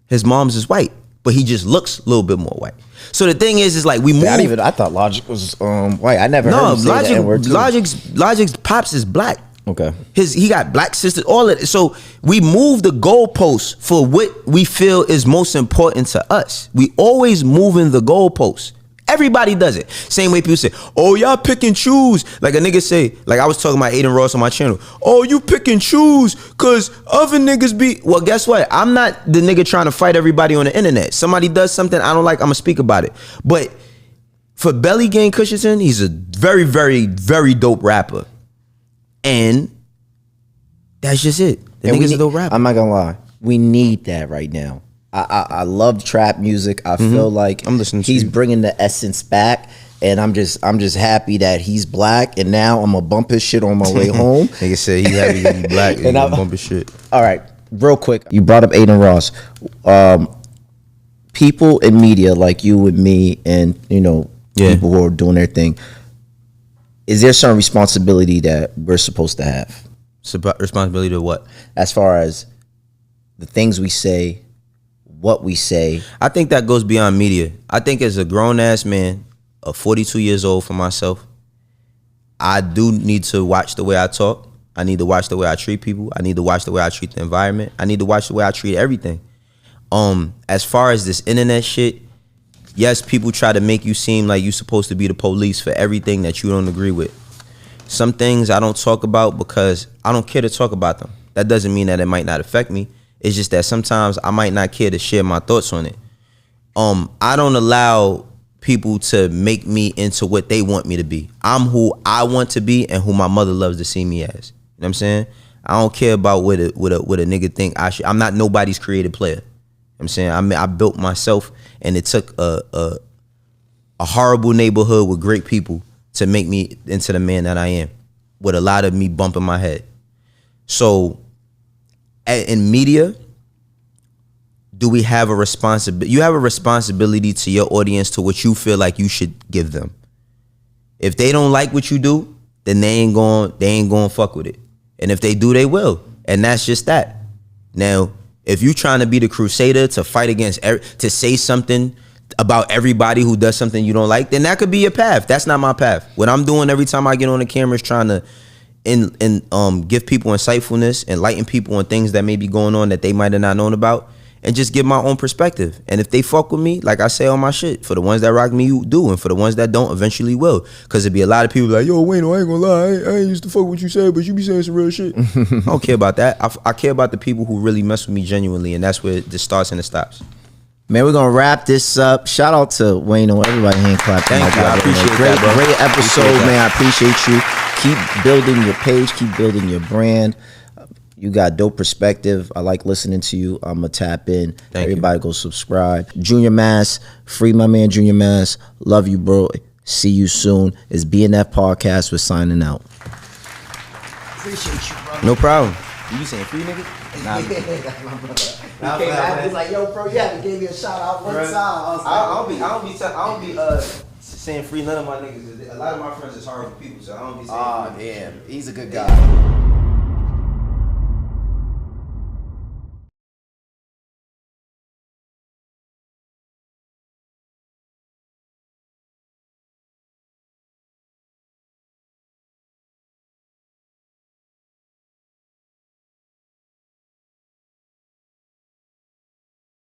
His mom's is white, but he just looks a little bit more white. So the thing is like we move. I thought Logic was white. I never heard him say that N-word too. Logic's pops is black. Okay. He got black sisters, all of it. So we move the goalposts for what we feel is most important to us. We always moving the goalposts. Everybody does it. Same way people say, oh, y'all pick and choose. Like a nigga say, like I was talking about Aiden Ross on my channel. Oh, you pick and choose because other niggas be. Well, guess what? I'm not the nigga trying to fight everybody on the internet. Somebody does something I don't like, I'm going to speak about it. But for Belly Gang Cushington, he's a very, very, very dope rapper. And that's just it. The nigga's a dope rapper. I'm not going to lie. We need that right now. I love trap music. I feel like I'm listening to he's you. bringing the essence back, and I'm just happy that he's black. And now I'm gonna bump his shit on my way home. Nigga said he happy to be black and bump his shit. All right, real quick, you brought up Aiden Ross. People in media like you and me, and people who are doing their thing. Is there some responsibility that we're supposed to have? Responsibility to what? As far as the things we say, what we say. I think that goes beyond media. I think as a grown-ass man of 42 years old for myself, I do need to watch the way I talk. I need to watch the way I treat people. I need to watch the way I treat the environment. I need to watch the way I treat everything. As far as this internet shit, yes, people try to make you seem like you're supposed to be the police for everything that you don't agree with. Some things I don't talk about because I don't care to talk about them. That doesn't mean that it might not affect me. It's just that sometimes I might not care to share my thoughts on it. I don't allow people to make me into what they want me to be. I'm who I want to be and who my mother loves to see me as. You know what I'm saying? I don't care about what a nigga think I should. I'm not nobody's creative player. You know what I'm saying? I built myself, and it took a horrible neighborhood with great people to make me into the man that I am, with a lot of me bumping my head. So in media, do we have a responsibility? You have a responsibility to your audience, to what you feel like you should give them. If they don't like what you do, then they ain't going fuck with it. And if they do, they will. And that's just that. Now, if you trying to be the crusader to fight against, to say something about everybody who does something you don't like, then that could be your path. That's not my path. What I'm doing every time I get on the camera is trying to give people insightfulness, enlighten people on things that may be going on that they might have not known about, and just give my own perspective. And if they fuck with me, like I say on my shit, for the ones that rock me, you do, and for the ones that don't, eventually will. Because there'd be a lot of people like, yo, WAYNO, I ain't gonna lie, I ain't used to fuck what you said, but you be saying some real shit. I don't care about that. I care about the people who really mess with me genuinely, and that's where it starts and it stops. Man, we're gonna wrap this up. Shout out to WAYNO. Everybody hand clap. Thank you. I appreciate great, that, bro. Great episode, man. I appreciate you. Keep building your page. Keep building your brand. You got dope perspective. I like listening to you. I'm gonna tap in. Everybody go subscribe. Junior Mass, free my man Junior Mass. Love you, bro. See you soon. It's BNF Podcast. We're signing out. Appreciate you, bro. No problem. You saying free, nigga? Nah, He came out, he's like, yo, bro, you haven't gave me a shout out one time. I don't be saying free none of my niggas. A lot of my friends is horrible people, so I don't be saying. Oh, damn. He's a good guy.